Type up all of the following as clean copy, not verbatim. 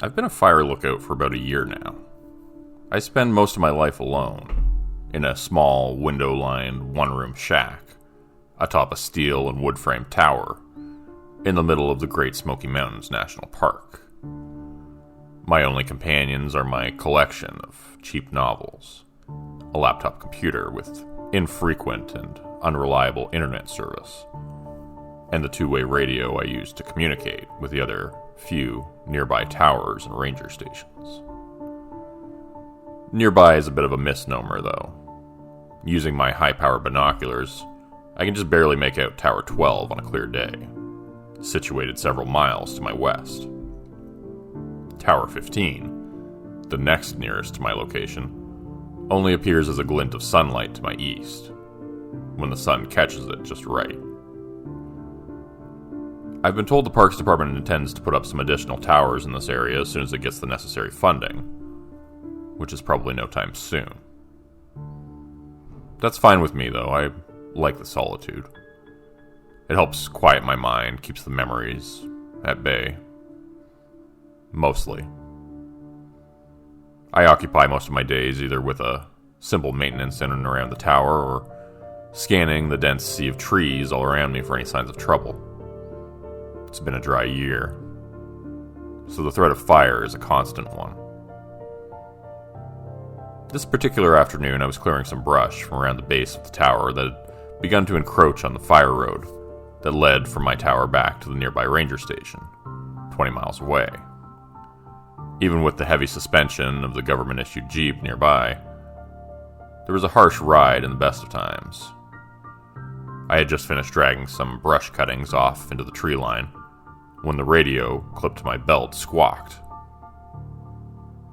I've been a fire lookout for about a year now. I spend most of my life alone, in a small, window-lined, one-room shack, atop a steel and wood-framed tower, in the middle of the Great Smoky Mountains National Park. My only companions are my collection of cheap novels, a laptop computer with infrequent and unreliable internet service, and the two-way radio I use to communicate with the other few nearby towers and ranger stations. Nearby is a bit of a misnomer, though. Using my high-powered binoculars, I can just barely make out Tower 12 on a clear day, situated several miles to my west. Tower 15, the next nearest to my location, only appears as a glint of sunlight to my east, when the sun catches it just right. I've been told the Parks Department intends to put up some additional towers in this area as soon as it gets the necessary funding, which is probably no time soon. That's fine with me, though. I like the solitude. It helps quiet my mind, keeps the memories at bay. Mostly. I occupy most of my days either with a simple maintenance in and around the tower or scanning the dense sea of trees all around me for any signs of trouble. It's been a dry year, so the threat of fire is a constant one. This particular afternoon, I was clearing some brush from around the base of the tower that had begun to encroach on the fire road that led from my tower back to the nearby ranger station, 20 miles away. Even with the heavy suspension of the government-issued Jeep nearby, there was a harsh ride in the best of times. I had just finished dragging some brush cuttings off into the tree line when the radio clipped to my belt squawked.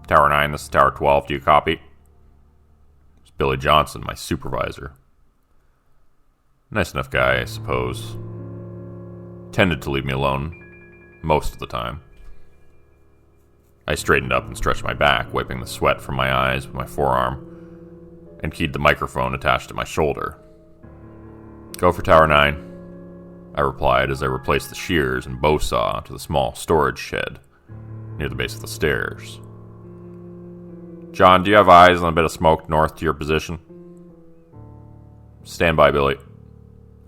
"Tower 9, this is Tower 12, do you copy?" It's Billy Johnson, my supervisor. Nice enough guy, I suppose. Tended to leave me alone most of the time. I straightened up and stretched my back, wiping the sweat from my eyes with my forearm, and keyed the microphone attached to my shoulder. "Go for Tower 9, I replied as I replaced the shears and bow saw to the small storage shed near the base of the stairs. "John, do you have eyes on a bit of smoke north to your position?" "Stand by, Billy,"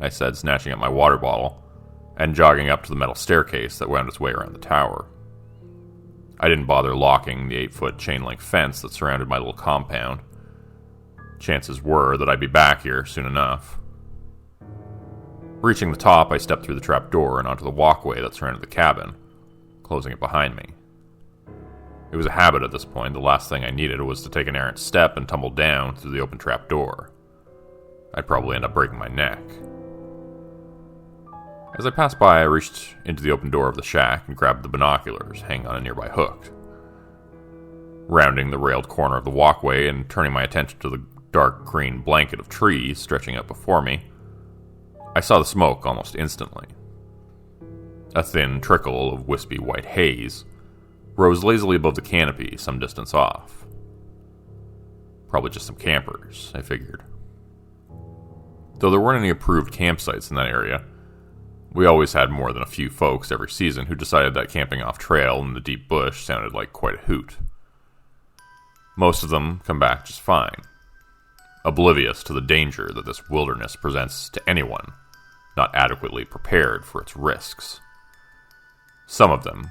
I said, snatching up my water bottle and jogging up to the metal staircase that wound its way around the tower. I didn't bother locking the 8-foot chain-link fence that surrounded my little compound. Chances were that I'd be back here soon enough. Reaching the top, I stepped through the trap door and onto the walkway that surrounded the cabin, closing it behind me. It was a habit at this point. The last thing I needed was to take an errant step and tumble down through the open trap door. I'd probably end up breaking my neck. As I passed by, I reached into the open door of the shack and grabbed the binoculars hanging on a nearby hook. Rounding the railed corner of the walkway and turning my attention to the dark green blanket of trees stretching out before me, I saw the smoke almost instantly. A thin trickle of wispy white haze rose lazily above the canopy some distance off. Probably just some campers, I figured. Though there weren't any approved campsites in that area, we always had more than a few folks every season who decided that camping off trail in the deep bush sounded like quite a hoot. Most of them come back just fine, oblivious to the danger that this wilderness presents to anyone not adequately prepared for its risks. Some of them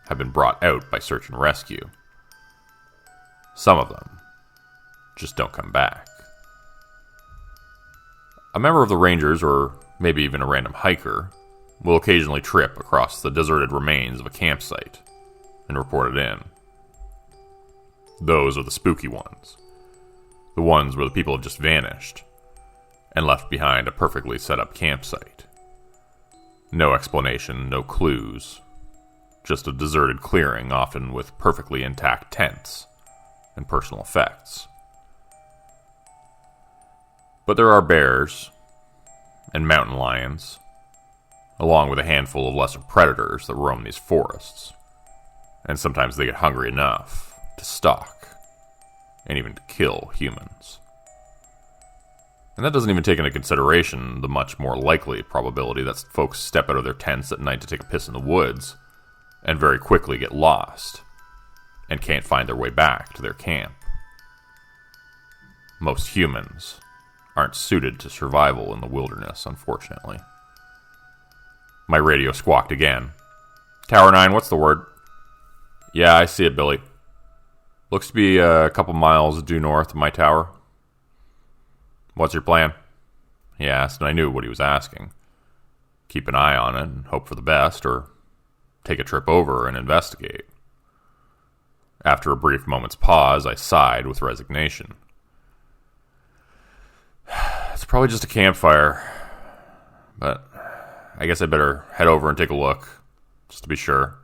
have been brought out by search and rescue. Some of them just don't come back. A member of the Rangers, or maybe even a random hiker, will occasionally trip across the deserted remains of a campsite and report it in. Those are the spooky ones. The ones where the people have just vanished and left behind a perfectly set-up campsite. No explanation, no clues. Just a deserted clearing, often with perfectly intact tents and personal effects. But there are bears and mountain lions, along with a handful of lesser predators that roam these forests. And sometimes they get hungry enough to stalk and even to kill humans. And that doesn't even take into consideration the much more likely probability that folks step out of their tents at night to take a piss in the woods and very quickly get lost and can't find their way back to their camp. Most humans aren't suited to survival in the wilderness, unfortunately. My radio squawked again. Tower 9, what's the word? Yeah, I see it, Billy. Looks to be a couple miles due north of my tower. What's your plan? He asked, and I knew what he was asking. Keep an eye on it and hope for the best, or take a trip over and investigate. After a brief moment's pause, I sighed with resignation. It's probably just a campfire, but I guess I better head over and take a look, just to be sure.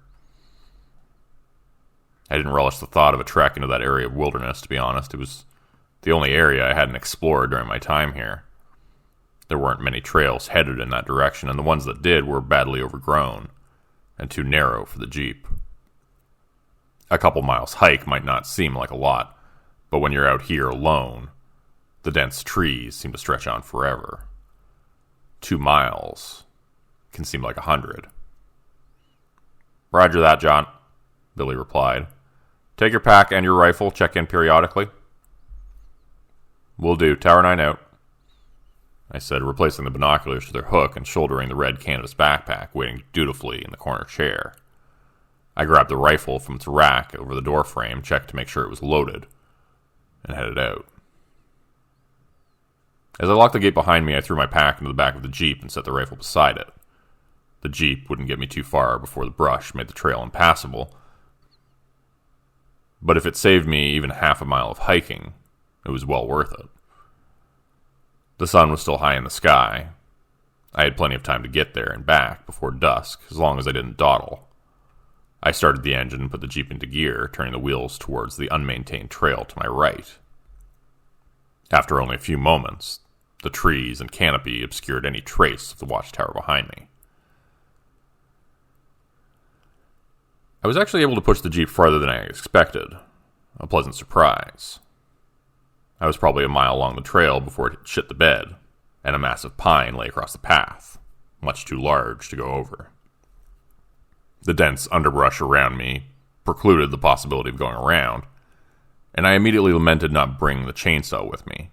I didn't relish the thought of a trek into that area of wilderness, to be honest. It was the only area I hadn't explored during my time here. There weren't many trails headed in that direction, and the ones that did were badly overgrown and too narrow for the Jeep. A couple miles hike might not seem like a lot, but when you're out here alone, the dense trees seem to stretch on forever. 2 miles can seem like 100. Roger that, John, Billy replied. Take your pack and your rifle, check in periodically. Will do. Tower 9 out, I said, replacing the binoculars to their hook and shouldering the red canvas backpack, waiting dutifully in the corner chair. I grabbed the rifle from its rack over the doorframe, checked to make sure it was loaded, and headed out. As I locked the gate behind me, I threw my pack into the back of the Jeep and set the rifle beside it. The Jeep wouldn't get me too far before the brush made the trail impassable, but if it saved me even half a mile of hiking, it was well worth it. The sun was still high in the sky. I had plenty of time to get there and back before dusk, as long as I didn't dawdle. I started the engine and put the Jeep into gear, turning the wheels towards the unmaintained trail to my right. After only a few moments, the trees and canopy obscured any trace of the watchtower behind me. I was actually able to push the Jeep farther than I expected, a pleasant surprise. I was probably a mile along the trail before it shit the bed, and a massive pine lay across the path, much too large to go over. The dense underbrush around me precluded the possibility of going around, and I immediately lamented not bringing the chainsaw with me.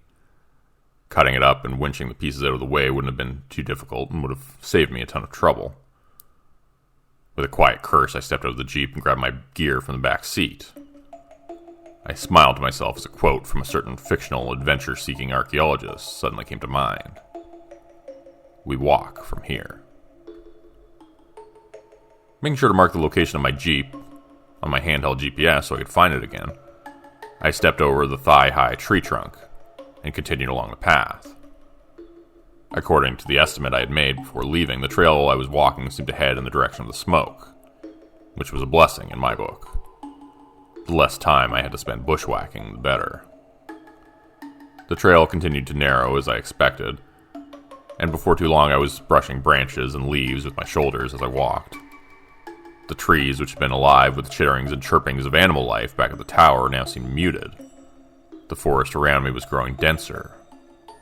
Cutting it up and winching the pieces out of the way wouldn't have been too difficult and would have saved me a ton of trouble. With a quiet curse, I stepped out of the Jeep and grabbed my gear from the back seat. I smiled to myself as a quote from a certain fictional adventure-seeking archaeologist suddenly came to mind. We walk from here. Making sure to mark the location of my Jeep on my handheld GPS so I could find it again, I stepped over the thigh-high tree trunk and continued along the path. According to the estimate I had made before leaving, the trail I was walking seemed to head in the direction of the smoke, which was a blessing in my book. The less time I had to spend bushwhacking, the better. The trail continued to narrow as I expected, and before too long I was brushing branches and leaves with my shoulders as I walked. The trees, which had been alive with chitterings and chirpings of animal life back at the tower, now seemed muted. The forest around me was growing denser,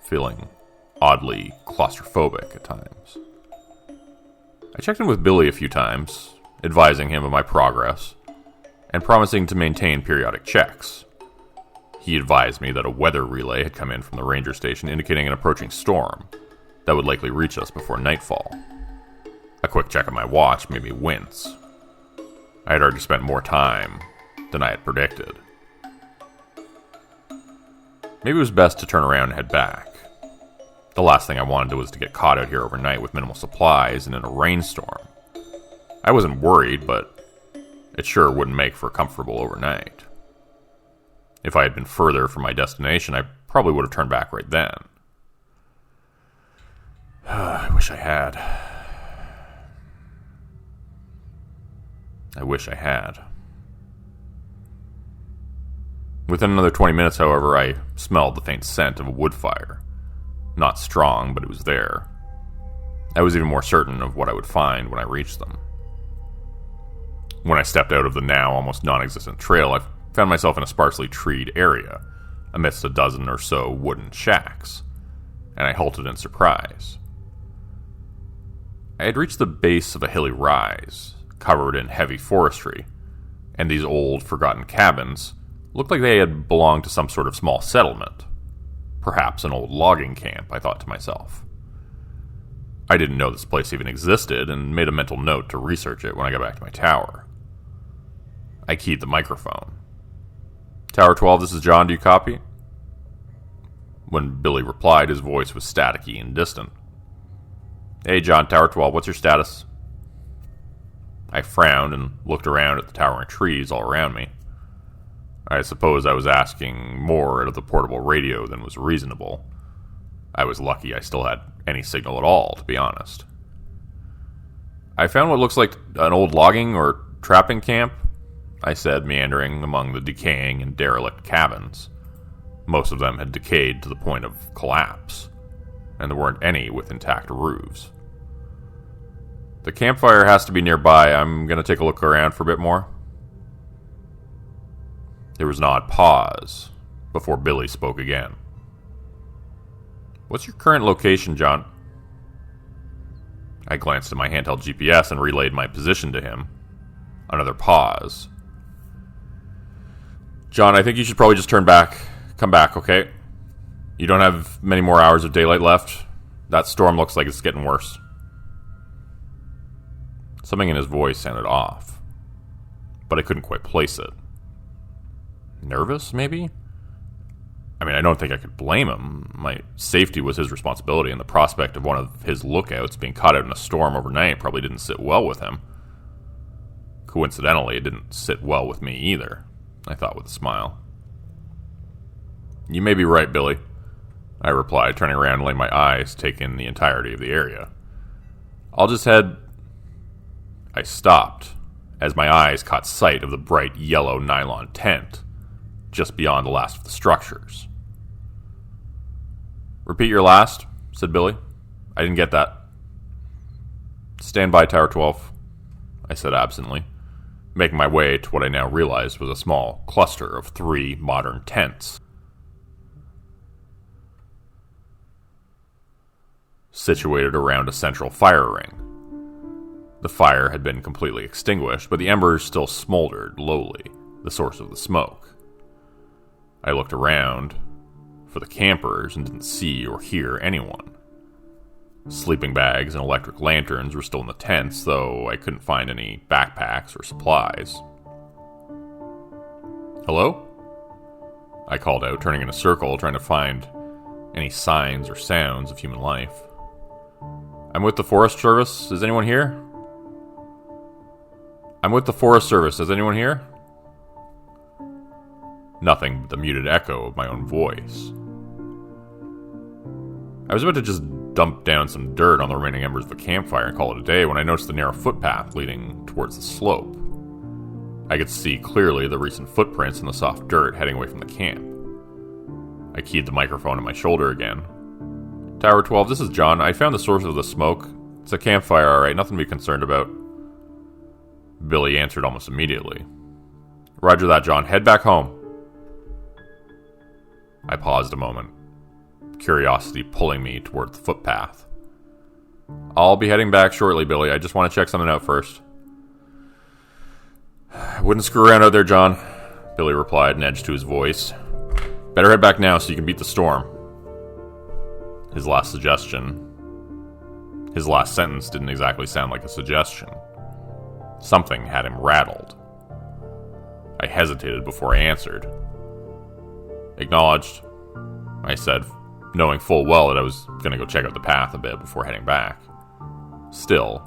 feeling oddly claustrophobic at times. I checked in with Billy a few times, advising him of my progress, and promising to maintain periodic checks. He advised me that a weather relay had come in from the ranger station indicating an approaching storm that would likely reach us before nightfall. A quick check of my watch made me wince. I had already spent more time than I had predicted. Maybe it was best to turn around and head back. The last thing I wanted was to get caught out here overnight with minimal supplies and in a rainstorm. I wasn't worried, but it sure wouldn't make for a comfortable overnight. If I had been further from my destination, I probably would have turned back right then. I wish I had. Within another 20 minutes, however, I smelled the faint scent of a wood fire. Not strong, but it was there. I was even more certain of what I would find when I reached them. When I stepped out of the now almost non-existent trail, I found myself in a sparsely treed area, amidst a dozen or so wooden shacks, and I halted in surprise. I had reached the base of a hilly rise, covered in heavy forestry, and these old, forgotten cabins looked like they had belonged to some sort of small settlement. Perhaps an old logging camp, I thought to myself. I didn't know this place even existed, and made a mental note to research it when I got back to my tower. I keyed the microphone. "Tower 12, this is John, do you copy?" When Billy replied, his voice was staticky and distant. "Hey John, Tower 12, what's your status?" I frowned and looked around at the towering trees all around me. I suppose I was asking more out of the portable radio than was reasonable. I was lucky I still had any signal at all, to be honest. "I found what looks like an old logging or trapping camp," I said, meandering among the decaying and derelict cabins. Most of them had decayed to the point of collapse, and there weren't any with intact roofs. "The campfire has to be nearby. I'm going to take a look around for a bit more." There was an odd pause before Billy spoke again. "What's your current location, John?" I glanced at my handheld GPS and relayed my position to him. Another pause. "John, I think you should probably just come back, okay? You don't have many more hours of daylight left. That storm looks like it's getting worse." Something in his voice sounded off, but I couldn't quite place it. Nervous, maybe? I mean, I don't think I could blame him. My safety was his responsibility, and the prospect of one of his lookouts being caught out in a storm overnight probably didn't sit well with him. Coincidentally, it didn't sit well with me either, I thought with a smile. "You may be right, Billy," I replied, turning around and letting my eyes take in the entirety of the area. "I'll just head..." I stopped as my eyes caught sight of the bright yellow nylon tent just beyond the last of the structures. "Repeat your last," said Billy. "I didn't get that." "Stand by, Tower 12, I said absently, making my way to what I now realized was a small cluster of 3 modern tents, situated around a central fire ring. The fire had been completely extinguished, but the embers still smoldered lowly, the source of the smoke. I looked around for the campers and didn't see or hear anyone. Sleeping bags and electric lanterns were still in the tents, though I couldn't find any backpacks or supplies. "Hello?" I called out, turning in a circle, trying to find any signs or sounds of human life. "I'm with the Forest Service. Is anyone here?" "I'm with the Forest Service. Is anyone here?" Nothing but the muted echo of my own voice. I was about to just dump down some dirt on the remaining embers of a campfire and call it a day when I noticed the narrow footpath leading towards the slope. I could see clearly the recent footprints in the soft dirt heading away from the camp. I keyed the microphone at my shoulder again. "Tower 12, this is John. I found the source of the smoke. It's a campfire, alright, nothing to be concerned about." Billy answered almost immediately. "Roger that, John. Head back home." I paused a moment, curiosity pulling me toward the footpath. "I'll be heading back shortly, Billy. I just want to check something out first." "I wouldn't screw around out there, John," Billy replied, an edge to his voice. "Better head back now so you can beat the storm." His last sentence didn't exactly sound like a suggestion. Something had him rattled. I hesitated before I answered. "Acknowledged," I said, knowing full well that I was going to go check out the path a bit before heading back. Still,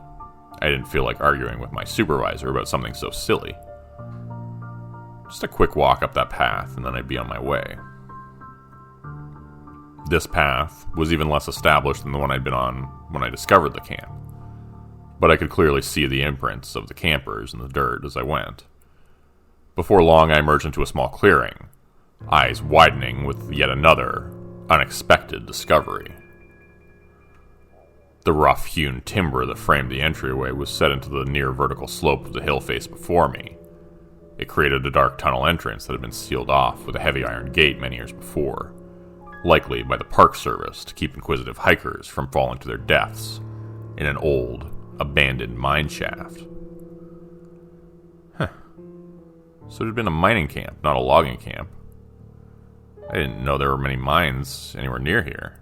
I didn't feel like arguing with my supervisor about something so silly. Just a quick walk up that path, and then I'd be on my way. This path was even less established than the one I'd been on when I discovered the camp, but I could clearly see the imprints of the campers in the dirt as I went. Before long, I emerged into a small clearing, eyes widening with yet another unexpected discovery. The rough-hewn timber that framed the entryway was set into the near vertical slope of the hill face before me. It created a dark tunnel entrance that had been sealed off with a heavy iron gate many years before, likely by the Park Service to keep inquisitive hikers from falling to their deaths in an old, abandoned mine shaft. So it had been a mining camp, not a logging camp. I didn't know there were many mines anywhere near here.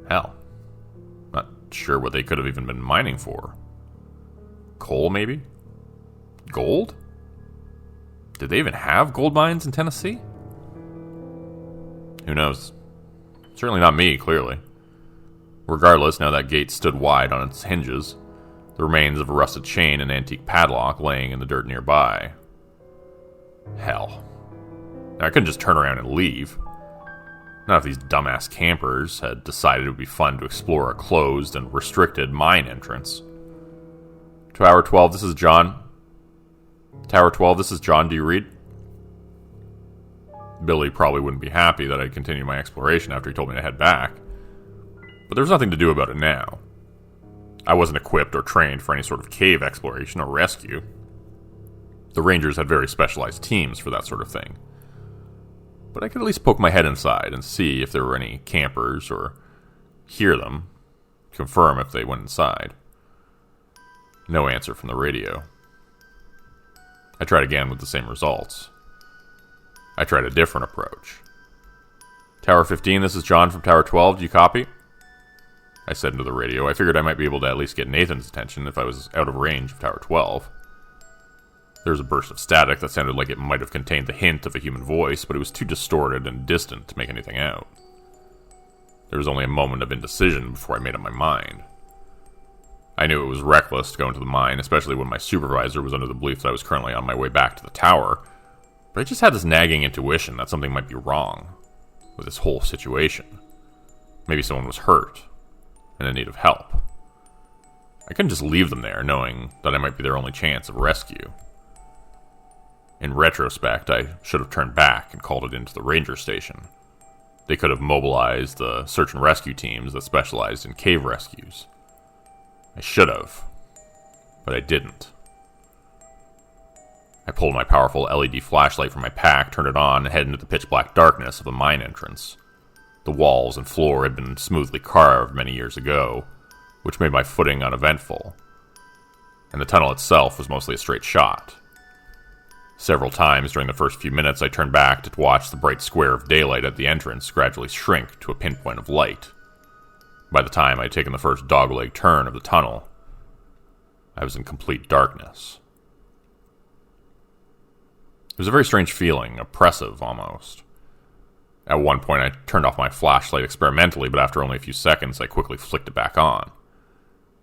Hell, not sure what they could have even been mining for. Coal, maybe? Gold? Did they even have gold mines in Tennessee? Who knows? Certainly not me, clearly. Regardless, now that gate stood wide on its hinges, the remains of a rusted chain and antique padlock laying in the dirt nearby. Hell. Now, I couldn't just turn around and leave. Not if these dumbass campers had decided it would be fun to explore a closed and restricted mine entrance. Tower 12, this is John. Tower 12, this is John, do you read? Billy probably wouldn't be happy that I'd continue my exploration after he told me to head back. But there was nothing to do about it now. I wasn't equipped or trained for any sort of cave exploration or rescue. The Rangers had very specialized teams for that sort of thing. But I could at least poke my head inside and see if there were any campers or hear them, confirm if they went inside. No answer from the radio. I tried again with the same results. I tried a different approach. Tower 15, this is John from Tower 12, do you copy? I said into the radio. I figured I might be able to at least get Nathan's attention if I was out of range of Tower 12. There was a burst of static that sounded like it might have contained the hint of a human voice, but it was too distorted and distant to make anything out. There was only a moment of indecision before I made up my mind. I knew it was reckless to go into the mine, especially when my supervisor was under the belief that I was currently on my way back to the tower, but I just had this nagging intuition that something might be wrong with this whole situation. Maybe someone was hurt and in need of help. I couldn't just leave them there, knowing that I might be their only chance of rescue. In retrospect, I should have turned back and called it into the ranger station. They could have mobilized the search and rescue teams that specialized in cave rescues. I should have, but I didn't. I pulled my powerful LED flashlight from my pack, turned it on, and headed into the pitch-black darkness of the mine entrance. The walls and floor had been smoothly carved many years ago, which made my footing uneventful, and the tunnel itself was mostly a straight shot. Several times during the first few minutes, I turned back to watch the bright square of daylight at the entrance gradually shrink to a pinpoint of light. By the time I had taken the first dogleg turn of the tunnel, I was in complete darkness. It was a very strange feeling, oppressive almost. At one point, I turned off my flashlight experimentally, but after only a few seconds, I quickly flicked it back on.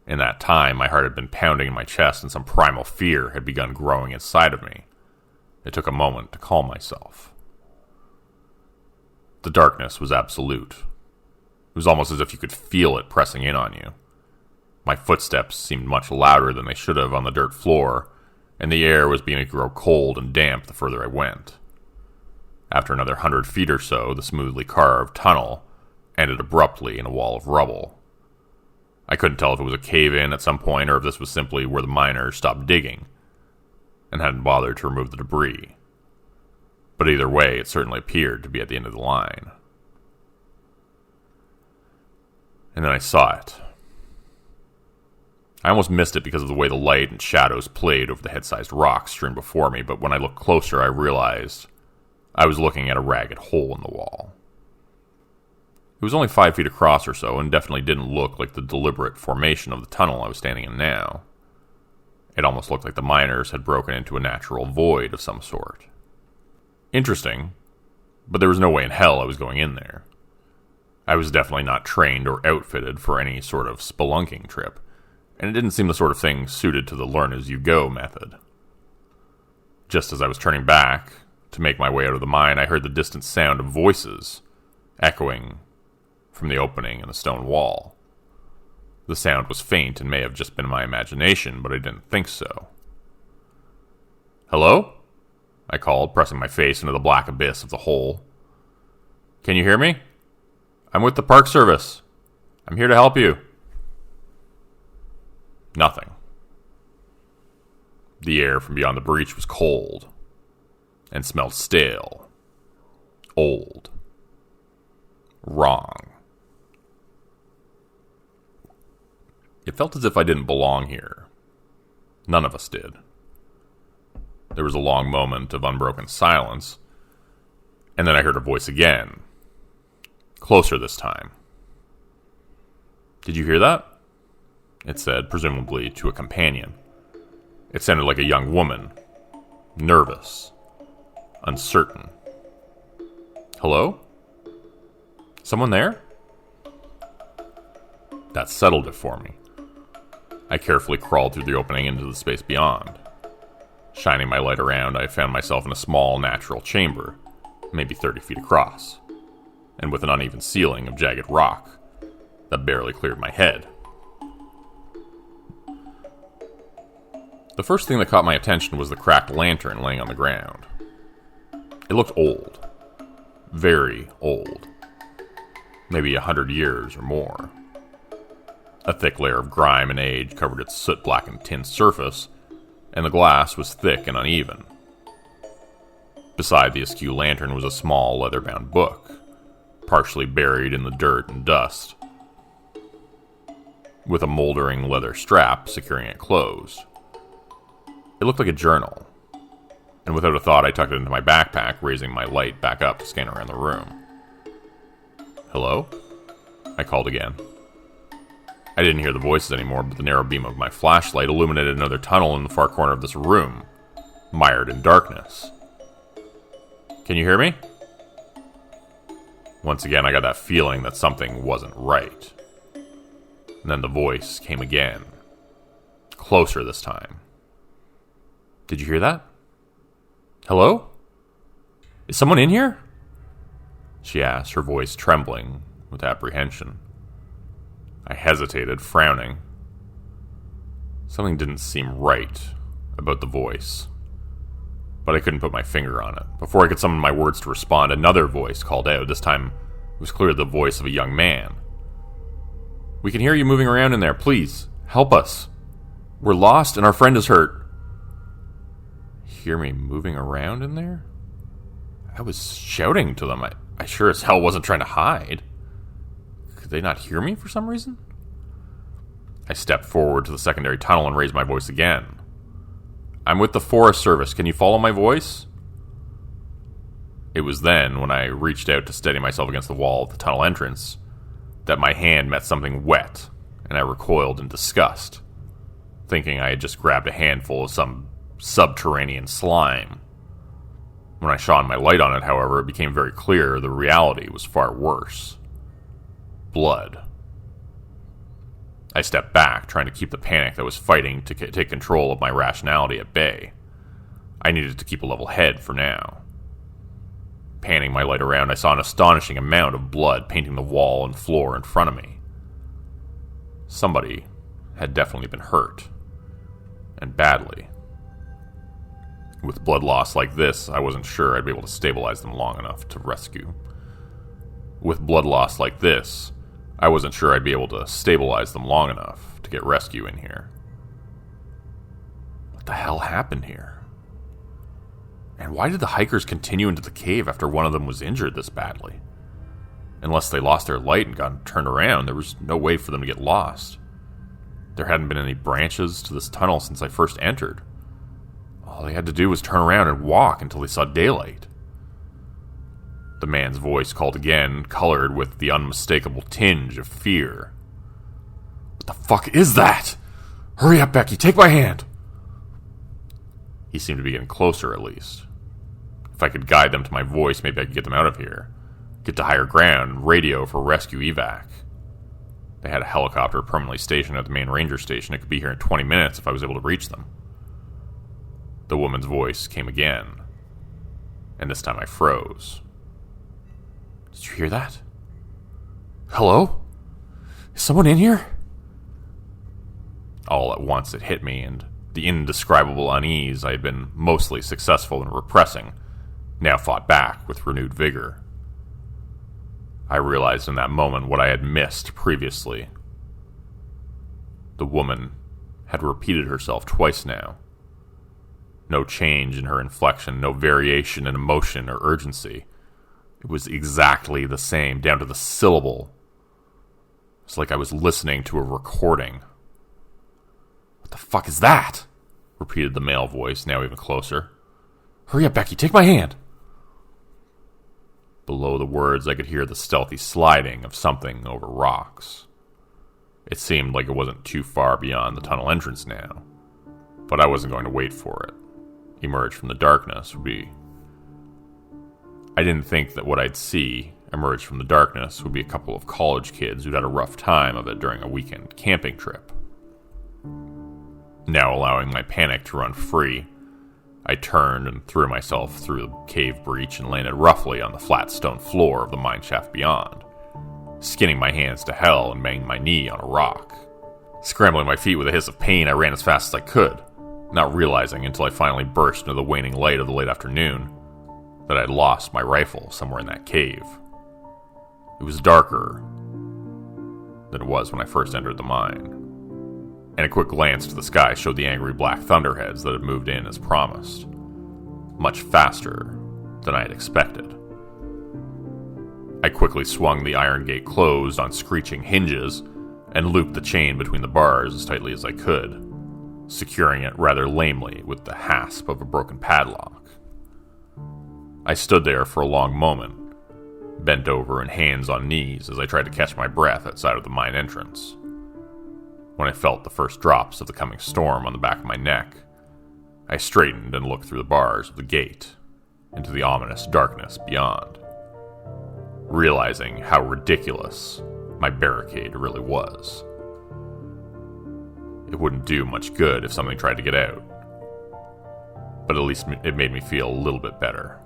In that time, my heart had been pounding in my chest, and some primal fear had begun growing inside of me. It took a moment to calm myself. The darkness was absolute. It was almost as if you could feel it pressing in on you. My footsteps seemed much louder than they should have on the dirt floor, and the air was beginning to grow cold and damp the further I went. After another 100 feet or so, the smoothly carved tunnel ended abruptly in a wall of rubble. I couldn't tell if it was a cave-in at some point or if this was simply where the miners stopped digging and hadn't bothered to remove the debris. But either way, it certainly appeared to be at the end of the line. And then I saw it. I almost missed it because of the way the light and shadows played over the head-sized rocks strewn before me, but when I looked closer, I realized I was looking at a ragged hole in the wall. It was only 5 feet across or so, and definitely didn't look like the deliberate formation of the tunnel I was standing in now. It almost looked like the miners had broken into a natural void of some sort. Interesting, but there was no way in hell I was going in there. I was definitely not trained or outfitted for any sort of spelunking trip, and it didn't seem the sort of thing suited to the learn-as-you-go method. Just as I was turning back to make my way out of the mine, I heard the distant sound of voices echoing from the opening in the stone wall. The sound was faint and may have just been my imagination, but I didn't think so. "Hello?" I called, pressing my face into the black abyss of the hole. "Can you hear me? I'm with the Park Service. I'm here to help you." Nothing. The air from beyond the breach was cold and smelled stale, old, wrong. It felt as if I didn't belong here. None of us did. There was a long moment of unbroken silence, and then I heard a voice again. Closer this time. "Did you hear that?" it said, presumably to a companion. It sounded like a young woman. Nervous. Uncertain. "Hello? Someone there?" That settled it for me. I carefully crawled through the opening into the space beyond. Shining my light around, I found myself in a small, natural chamber, maybe 30 feet across, and with an uneven ceiling of jagged rock that barely cleared my head. The first thing that caught my attention was the cracked lantern laying on the ground. It looked old. Very old. Maybe 100 years or more. A thick layer of grime and age covered its soot-blackened tin surface, and the glass was thick and uneven. Beside the askew lantern was a small, leather-bound book, partially buried in the dirt and dust, with a moldering leather strap securing it closed. It looked like a journal, and without a thought I tucked it into my backpack, raising my light back up to scan around the room. "Hello?" I called again. I didn't hear the voices anymore, but the narrow beam of my flashlight illuminated another tunnel in the far corner of this room, mired in darkness. "Can you hear me?" Once again, I got that feeling that something wasn't right. And then the voice came again. Closer this time. "Did you hear that? Hello? Is someone in here?" she asked, her voice trembling with apprehension. I hesitated, frowning. Something didn't seem right about the voice, but I couldn't put my finger on it. Before I could summon my words to respond, another voice called out. This time, it was clearly the voice of a young man. "We can hear you moving around in there. Please, help us. We're lost and our friend is hurt." Hear me moving around in there? I was shouting to them. I sure as hell wasn't trying to hide. Could they not hear me for some reason? I stepped forward to the secondary tunnel and raised my voice again. "I'm with the Forest Service. Can you follow my voice?" It was then, when I reached out to steady myself against the wall of the tunnel entrance, that my hand met something wet, and I recoiled in disgust, thinking I had just grabbed a handful of some subterranean slime. When I shone my light on it, however, it became very clear the reality was far worse. Blood. I stepped back, trying to keep the panic that was fighting to take control of my rationality at bay. I needed to keep a level head for now. Panning my light around, I saw an astonishing amount of blood painting the wall and floor in front of me. Somebody had definitely been hurt. And badly. With blood loss like this, I wasn't sure I'd be able to stabilize them long enough to rescue. With blood loss like this, I wasn't sure I'd be able to stabilize them long enough to get rescue in here. What the hell happened here? And why did the hikers continue into the cave after one of them was injured this badly? Unless they lost their light and got turned around, there was no way for them to get lost. There hadn't been any branches to this tunnel since I first entered. All they had to do was turn around and walk until they saw daylight. The man's voice called again, colored with the unmistakable tinge of fear. "What the fuck is that? Hurry up, Becky, take my hand!" He seemed to be getting closer, at least. If I could guide them to my voice, maybe I could get them out of here. Get to higher ground and radio for rescue evac. They had a helicopter permanently stationed at the main ranger station. It could be here in 20 minutes if I was able to reach them. The woman's voice came again, and this time I froze. "Did you hear that? Hello? Is someone in here?" All at once it hit me, and the indescribable unease I had been mostly successful in repressing now fought back with renewed vigor. I realized in that moment what I had missed previously. The woman had repeated herself twice now. No change in her inflection, no variation in emotion or urgency. It was exactly the same, down to the syllable. It's like I was listening to a recording. "What the fuck is that?" repeated the male voice, now even closer. Hurry up, Becky, take my hand! Below the words, I could hear the stealthy sliding of something over rocks. It seemed like it wasn't too far beyond the tunnel entrance now, but I wasn't going to wait for it. Emerge from the darkness would be... I didn't think that what I'd see emerge from the darkness would be a couple of college kids who'd had a rough time of it during a weekend camping trip. Now allowing my panic to run free, I turned and threw myself through the cave breach and landed roughly on the flat stone floor of the mine shaft beyond, skinning my hands to hell and banging my knee on a rock. Scrambling my feet with a hiss of pain, I ran as fast as I could, not realizing until I finally burst into the waning light of the late afternoon that I'd lost my rifle somewhere in that cave. It was darker than it was when I first entered the mine, and a quick glance to the sky showed the angry black thunderheads that had moved in as promised, much faster than I had expected. I quickly swung the iron gate closed on screeching hinges and looped the chain between the bars as tightly as I could, securing it rather lamely with the hasp of a broken padlock. I stood there for a long moment, bent over and hands on knees as I tried to catch my breath outside of the mine entrance. When I felt the first drops of the coming storm on the back of my neck, I straightened and looked through the bars of the gate into the ominous darkness beyond, realizing how ridiculous my barricade really was. It wouldn't do much good if something tried to get out, but at least it made me feel a little bit better.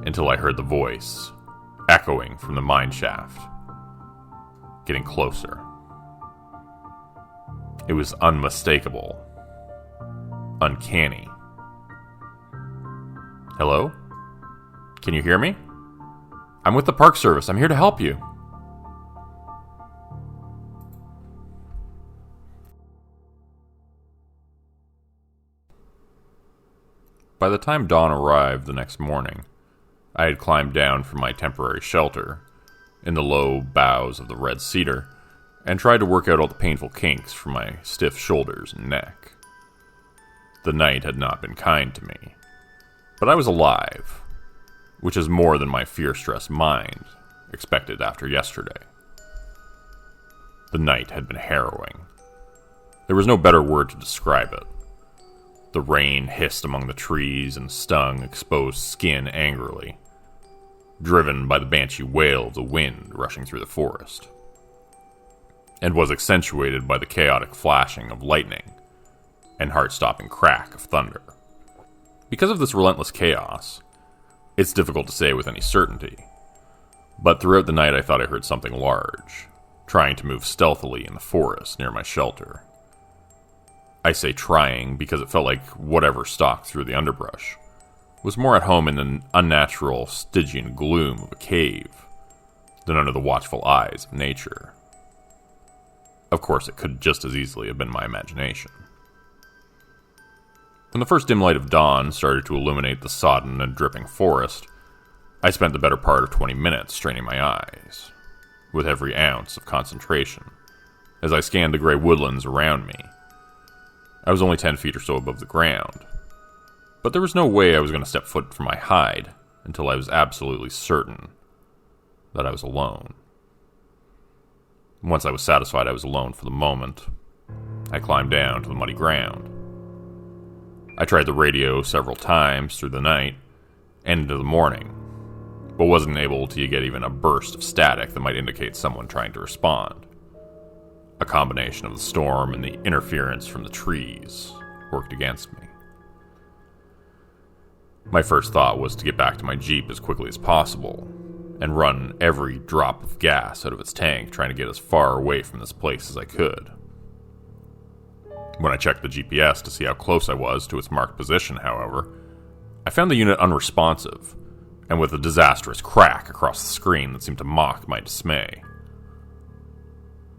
Until I heard the voice echoing from the mine shaft, getting closer. It was unmistakable, uncanny. Hello? Can you hear me? I'm with the Park Service. I'm here to help you. By the time dawn arrived the next morning, I had climbed down from my temporary shelter in the low boughs of the red cedar and tried to work out all the painful kinks from my stiff shoulders and neck. The night had not been kind to me, but I was alive, which is more than my fear-stressed mind expected after yesterday. The night had been harrowing. There was no better word to describe it. The rain hissed among the trees and stung exposed skin angrily, driven by the banshee wail of the wind rushing through the forest, and was accentuated by the chaotic flashing of lightning and heart-stopping crack of thunder. Because of this relentless chaos, it's difficult to say with any certainty, but throughout the night I thought I heard something large, trying to move stealthily in the forest near my shelter. I say trying because it felt like whatever stalked through the underbrush was more at home in the unnatural Stygian gloom of a cave than under the watchful eyes of nature. Of course, it could just as easily have been my imagination. When the first dim light of dawn started to illuminate the sodden and dripping forest, I spent the better part of 20 minutes straining my eyes, with every ounce of concentration, as I scanned the gray woodlands around me. I was only 10 feet or so above the ground, but there was no way I was going to step foot from my hide until I was absolutely certain that I was alone. Once I was satisfied I was alone for the moment, I climbed down to the muddy ground. I tried the radio several times through the night and into the morning, but wasn't able to get even a burst of static that might indicate someone trying to respond. A combination of the storm and the interference from the trees worked against me. My first thought was to get back to my Jeep as quickly as possible and run every drop of gas out of its tank, trying to get as far away from this place as I could. When I checked the GPS to see how close I was to its marked position, however, I found the unit unresponsive and with a disastrous crack across the screen that seemed to mock my dismay.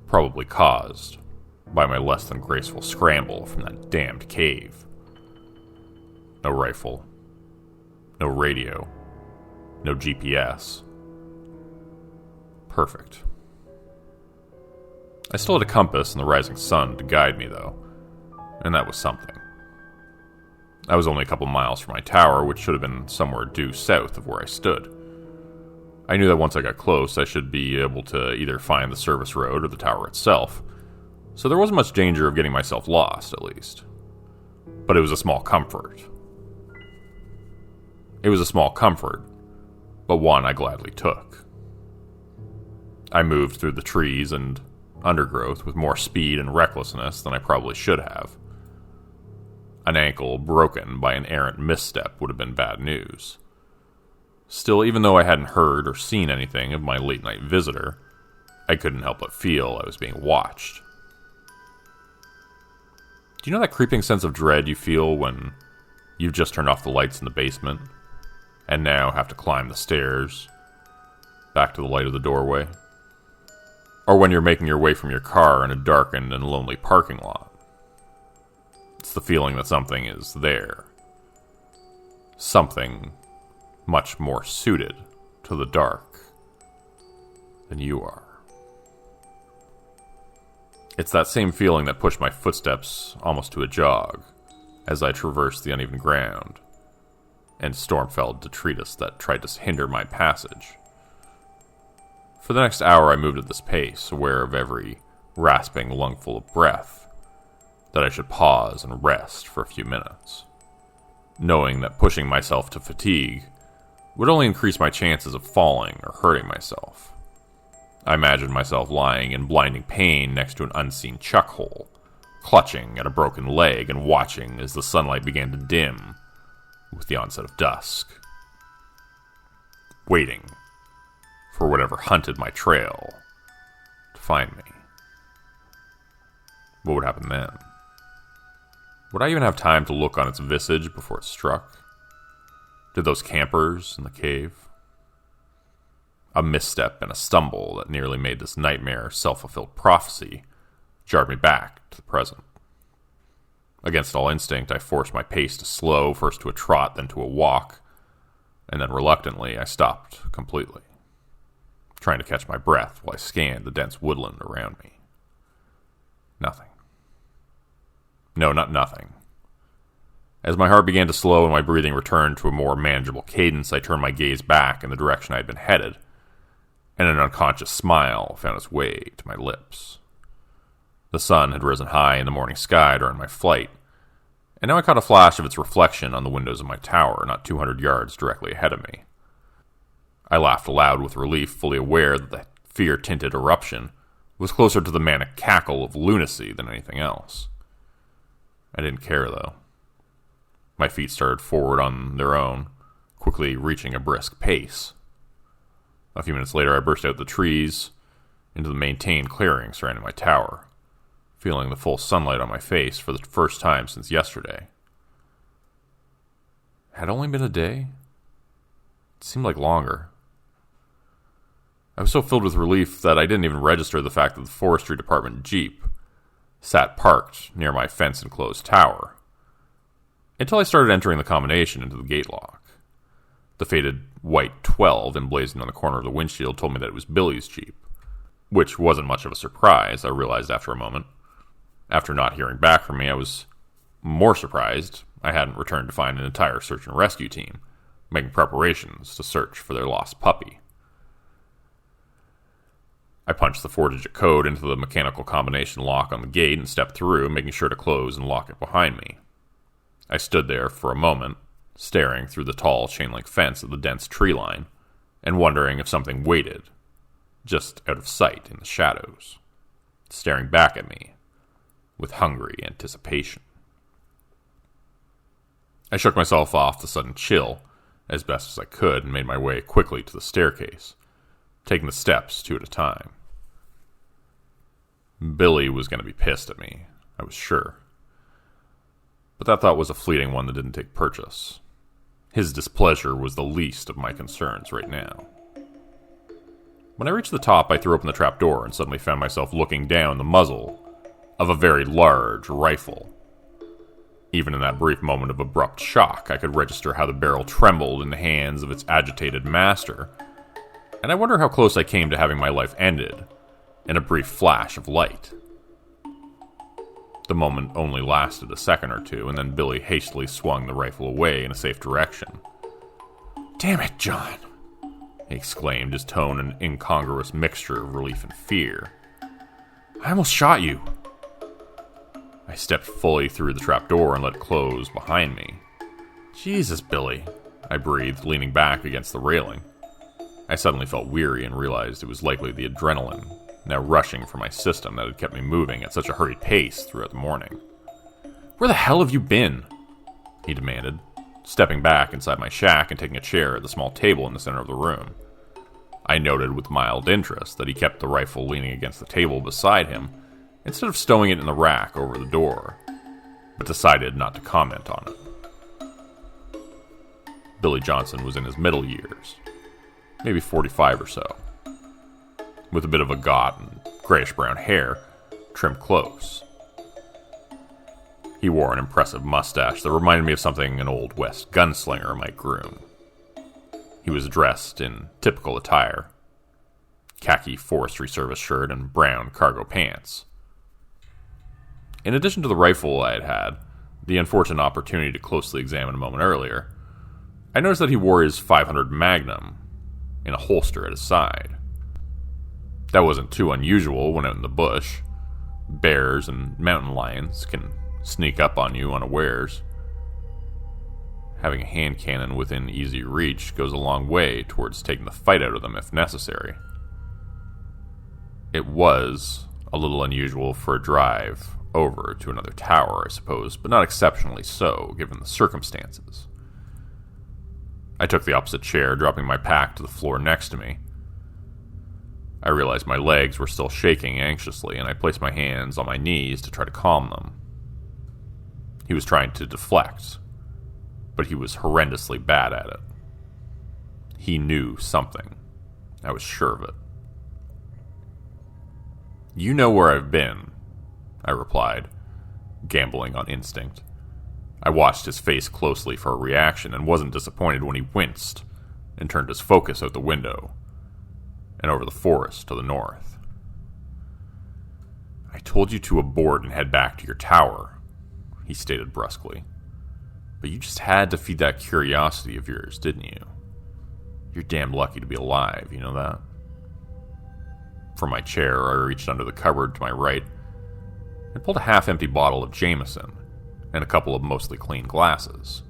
Probably caused by my less than graceful scramble from that damned cave. No rifle, no radio, no GPS. Perfect. I still had a compass and the rising sun to guide me, though, and that was something. I was only a couple miles from my tower, which should have been somewhere due south of where I stood. I knew that once I got close, I should be able to either find the service road or the tower itself, so there wasn't much danger of getting myself lost, at least. But it was a small comfort. It was a small comfort, but one I gladly took. I moved through the trees and undergrowth with more speed and recklessness than I probably should have. An ankle broken by an errant misstep would have been bad news. Still, even though I hadn't heard or seen anything of my late-night visitor, I couldn't help but feel I was being watched. Do you know that creeping sense of dread you feel when you've just turned off the lights in the basement and now have to climb the stairs back to the light of the doorway? Or when you're making your way from your car in a darkened and lonely parking lot? It's the feeling that something is there. Something much more suited to the dark than you are. It's that same feeling that pushed my footsteps almost to a jog as I traversed the uneven ground and storm-felled detritus that tried to hinder my passage. For the next hour I moved at this pace, aware of every rasping lungful of breath, that I should pause and rest for a few minutes, knowing that pushing myself to fatigue would only increase my chances of falling or hurting myself. I imagined myself lying in blinding pain next to an unseen chuck hole, clutching at a broken leg and watching as the sunlight began to dim with the onset of dusk. Waiting for whatever hunted my trail to find me. What would happen then? Would I even have time to look on its visage before it struck? Did those campers in the cave? A misstep and a stumble that nearly made this nightmare self-fulfilled prophecy jarred me back to the present. Against all instinct, I forced my pace to slow, first to a trot, then to a walk, and then reluctantly I stopped completely, trying to catch my breath while I scanned the dense woodland around me. Nothing. No, not nothing. As my heart began to slow and my breathing returned to a more manageable cadence, I turned my gaze back in the direction I had been headed, and an unconscious smile found its way to my lips. The sun had risen high in the morning sky during my flight, and now I caught a flash of its reflection on the windows of my tower, not 200 yards directly ahead of me. I laughed aloud with relief, fully aware that the fear-tinted eruption was closer to the manic cackle of lunacy than anything else. I didn't care, though. My feet started forward on their own, quickly reaching a brisk pace. A few minutes later, I burst out the trees into the maintained clearing surrounding my tower, feeling the full sunlight on my face for the first time since yesterday. Had it only been a day? It seemed like longer. I was so filled with relief that I didn't even register the fact that the forestry department jeep sat parked near my fence-enclosed tower, until I started entering the combination into the gate lock. The faded white 12 emblazoned on the corner of the windshield told me that it was Billy's Jeep, which wasn't much of a surprise, I realized after a moment. After not hearing back from me, I was more surprised I hadn't returned to find an entire search and rescue team, making preparations to search for their lost puppy. I punched the 4-digit code into the mechanical combination lock on the gate and stepped through, making sure to close and lock it behind me. I stood there for a moment, staring through the tall chain-link fence at the dense tree line, and wondering if something waited, just out of sight in the shadows, staring back at me with hungry anticipation. I shook myself off the sudden chill as best as I could and made my way quickly to the staircase, taking the steps two at a time. Billy was going to be pissed at me, I was sure. But that thought was a fleeting one that didn't take purchase. His displeasure was the least of my concerns right now. When I reached the top, I threw open the trapdoor and suddenly found myself looking down the muzzle of a very large rifle. Even in that brief moment of abrupt shock, I could register how the barrel trembled in the hands of its agitated master, and I wonder how close I came to having my life ended in a brief flash of light. The moment only lasted a second or two, and then Billy hastily swung the rifle away in a safe direction. "Damn it, John!" he exclaimed, his tone an incongruous mixture of relief and fear. "I almost shot you." I stepped fully through the trapdoor and let it close behind me. "Jesus, Billy," I breathed, leaning back against the railing. I suddenly felt weary and realized it was likely the adrenaline now rushing from my system that had kept me moving at such a hurried pace throughout the morning. "Where the hell have you been?" he demanded, stepping back inside my shack and taking a chair at the small table in the center of the room. I noted with mild interest that he kept the rifle leaning against the table beside him instead of stowing it in the rack over the door, but decided not to comment on it. Billy Johnson was in his middle years, maybe 45 or so, with a bit of a got and grayish-brown hair trimmed close. He wore an impressive mustache that reminded me of something an old West gunslinger might groom. He was dressed in typical attire, khaki Forestry Service shirt and brown cargo pants. In addition to the rifle I had had, the unfortunate opportunity to closely examine a moment earlier, I noticed that he wore his .500 Magnum in a holster at his side. That wasn't too unusual when out in the bush. Bears and mountain lions can sneak up on you unawares. Having a hand cannon within easy reach goes a long way towards taking the fight out of them if necessary. It was a little unusual for a drive over to another tower, I suppose, but not exceptionally so, given the circumstances. I took the opposite chair, dropping my pack to the floor next to me. I realized my legs were still shaking anxiously, and I placed my hands on my knees to try to calm them. He was trying to deflect, but he was horrendously bad at it. He knew something. I was sure of it. "You know where I've been," I replied, gambling on instinct. I watched his face closely for a reaction and wasn't disappointed when he winced and turned his focus out the window and over the forest to the north. "I told you to abort and head back to your tower," he stated brusquely. "But you just had to feed that curiosity of yours, didn't you? You're damn lucky to be alive, you know that?" From my chair, I reached under the cupboard to my right and pulled a half-empty bottle of Jameson and a couple of mostly clean glasses.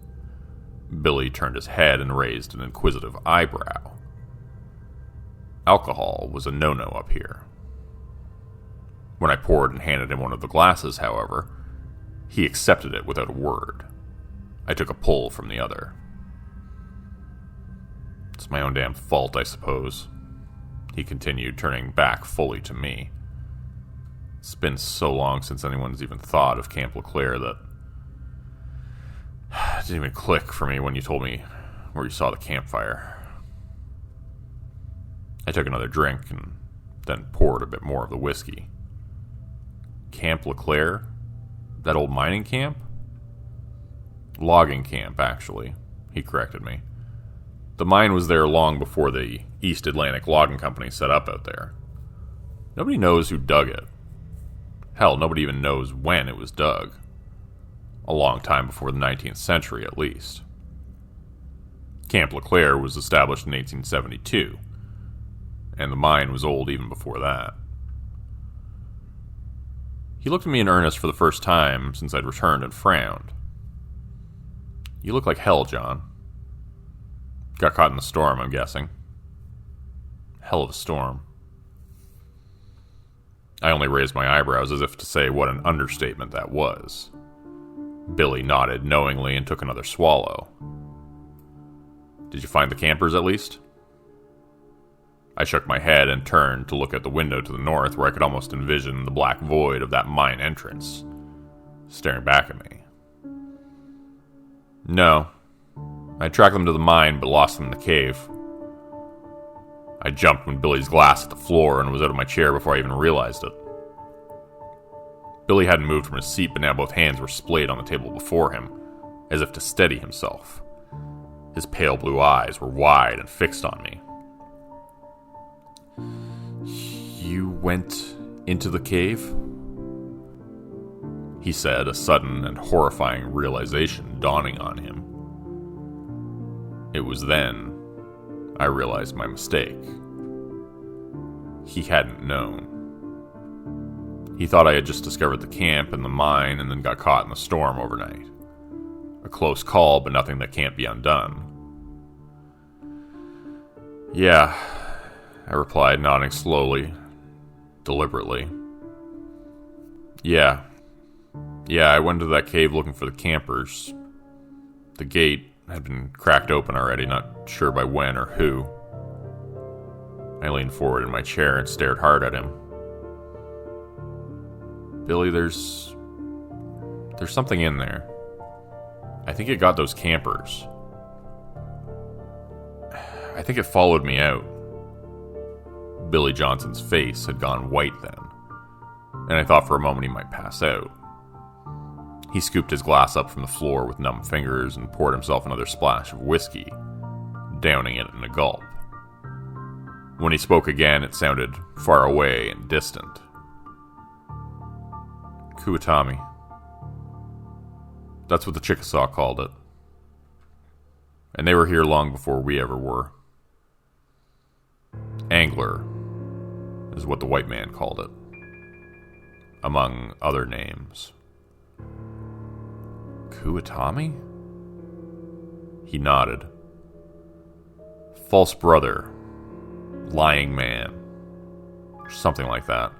Billy turned his head and raised an inquisitive eyebrow. Alcohol was a no-no up here. When I poured and handed him one of the glasses, however, he accepted it without a word. I took a pull from the other. "It's my own damn fault, I suppose," he continued, turning back fully to me. "It's been so long since anyone's even thought of Camp LeClaire that it didn't even click for me when you told me where you saw the campfire." I took another drink and then poured a bit more of the whiskey. "Camp LeClaire? That old mining camp?" "Logging camp, actually," he corrected me. "The mine was there long before the East Atlantic Logging Company set up out there. Nobody knows who dug it. Hell, nobody even knows when it was dug. A long time before the 19th century, at least. Camp LeClaire was established in 1872, and the mine was old even before that." He looked at me in earnest for the first time since I'd returned and frowned. "You look like hell, John. Got caught in the storm, I'm guessing." "Hell of a storm." I only raised my eyebrows as if to say what an understatement that was. Billy nodded knowingly and took another swallow. "Did you find the campers, at least?" I shook my head and turned to look out the window to the north, where I could almost envision the black void of that mine entrance, staring back at me. "No. I tracked them to the mine, but lost them in the cave." I jumped when Billy's glass hit the floor and was out of my chair before I even realized it. Billy hadn't moved from his seat, but now both hands were splayed on the table before him, as if to steady himself. His pale blue eyes were wide and fixed on me. "You went into the cave?" he said, a sudden and horrifying realization dawning on him. It was then I realized my mistake. He hadn't known. He thought I had just discovered the camp and the mine and then got caught in the storm overnight. A close call, but nothing that can't be undone. Yeah, I replied, nodding slowly, deliberately. Yeah, I went into that cave looking for the campers. The gate had been cracked open already, not sure by when or who. I leaned forward in my chair and stared hard at him. Billy, there's something in there. I think it got those campers. I think it followed me out. Billy Johnson's face had gone white then, and I thought for a moment he might pass out. He scooped his glass up from the floor with numb fingers and poured himself another splash of whiskey, downing it in a gulp. When he spoke again, it sounded far away and distant. Kuatami. That's what the Chickasaw called it. And they were here long before we ever were. Angler is what the white man called it, among other names. Kuatami? He nodded. False brother. Lying man. Or something like that.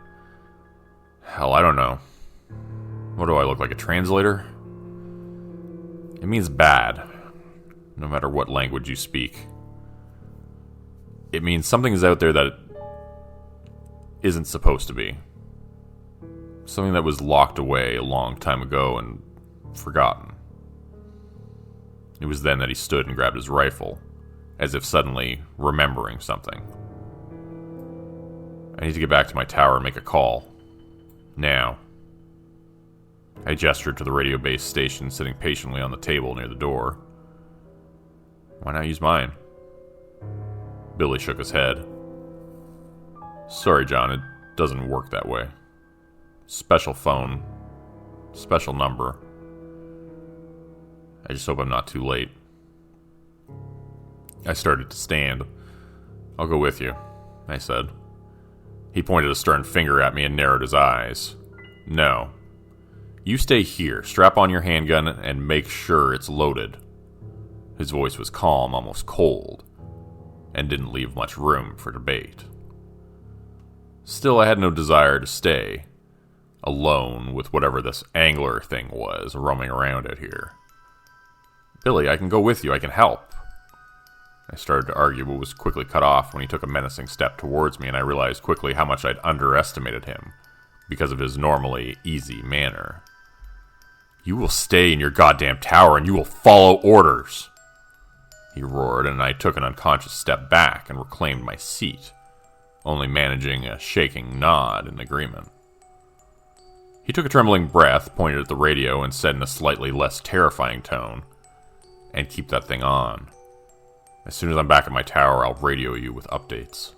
Hell, I don't know. What do I look like, a translator? It means bad, no matter what language you speak. It means something is out there that isn't supposed to be. Something that was locked away a long time ago and forgotten. It was then that he stood and grabbed his rifle, as if suddenly remembering something. I need to get back to my tower and make a call. Now. I gestured to the radio base station sitting patiently on the table near the door. Why not use mine? Billy shook his head. Sorry, John, it doesn't work that way. Special phone. Special number. I just hope I'm not too late. I started to stand. I'll go with you, I said. He pointed a stern finger at me and narrowed his eyes. No. You stay here, strap on your handgun, and make sure it's loaded. His voice was calm, almost cold, and didn't leave much room for debate. Still, I had no desire to stay, alone with whatever this angler thing was roaming around out here. Billy, I can go with you, I can help. I started to argue, but was quickly cut off when he took a menacing step towards me, and I realized quickly how much I'd underestimated him because of his normally easy manner. You will stay in your goddamn tower and you will follow orders, he roared, and I took an unconscious step back and reclaimed my seat, only managing a shaking nod in agreement. He took a trembling breath, pointed at the radio, and said in a slightly less terrifying tone, "And keep that thing on. As soon as I'm back at my tower, I'll radio you with updates."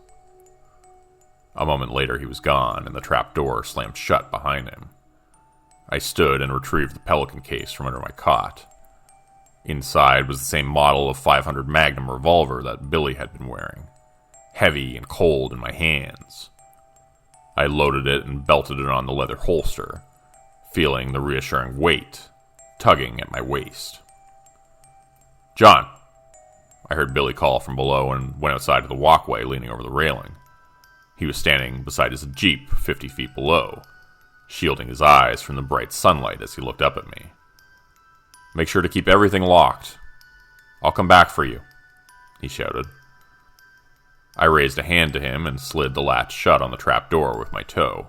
A moment later, he was gone, and the trap door slammed shut behind him. I stood and retrieved the Pelican case from under my cot. Inside was the same model of .500 Magnum revolver that Billy had been wearing, heavy and cold in my hands. I loaded it and belted it on the leather holster, feeling the reassuring weight tugging at my waist. "John!" I heard Billy call from below and went outside to the walkway, leaning over the railing. He was standing beside his Jeep 50 feet below, shielding his eyes from the bright sunlight as he looked up at me. "Make sure to keep everything locked. I'll come back for you," he shouted. I raised a hand to him and slid the latch shut on the trap door with my toe.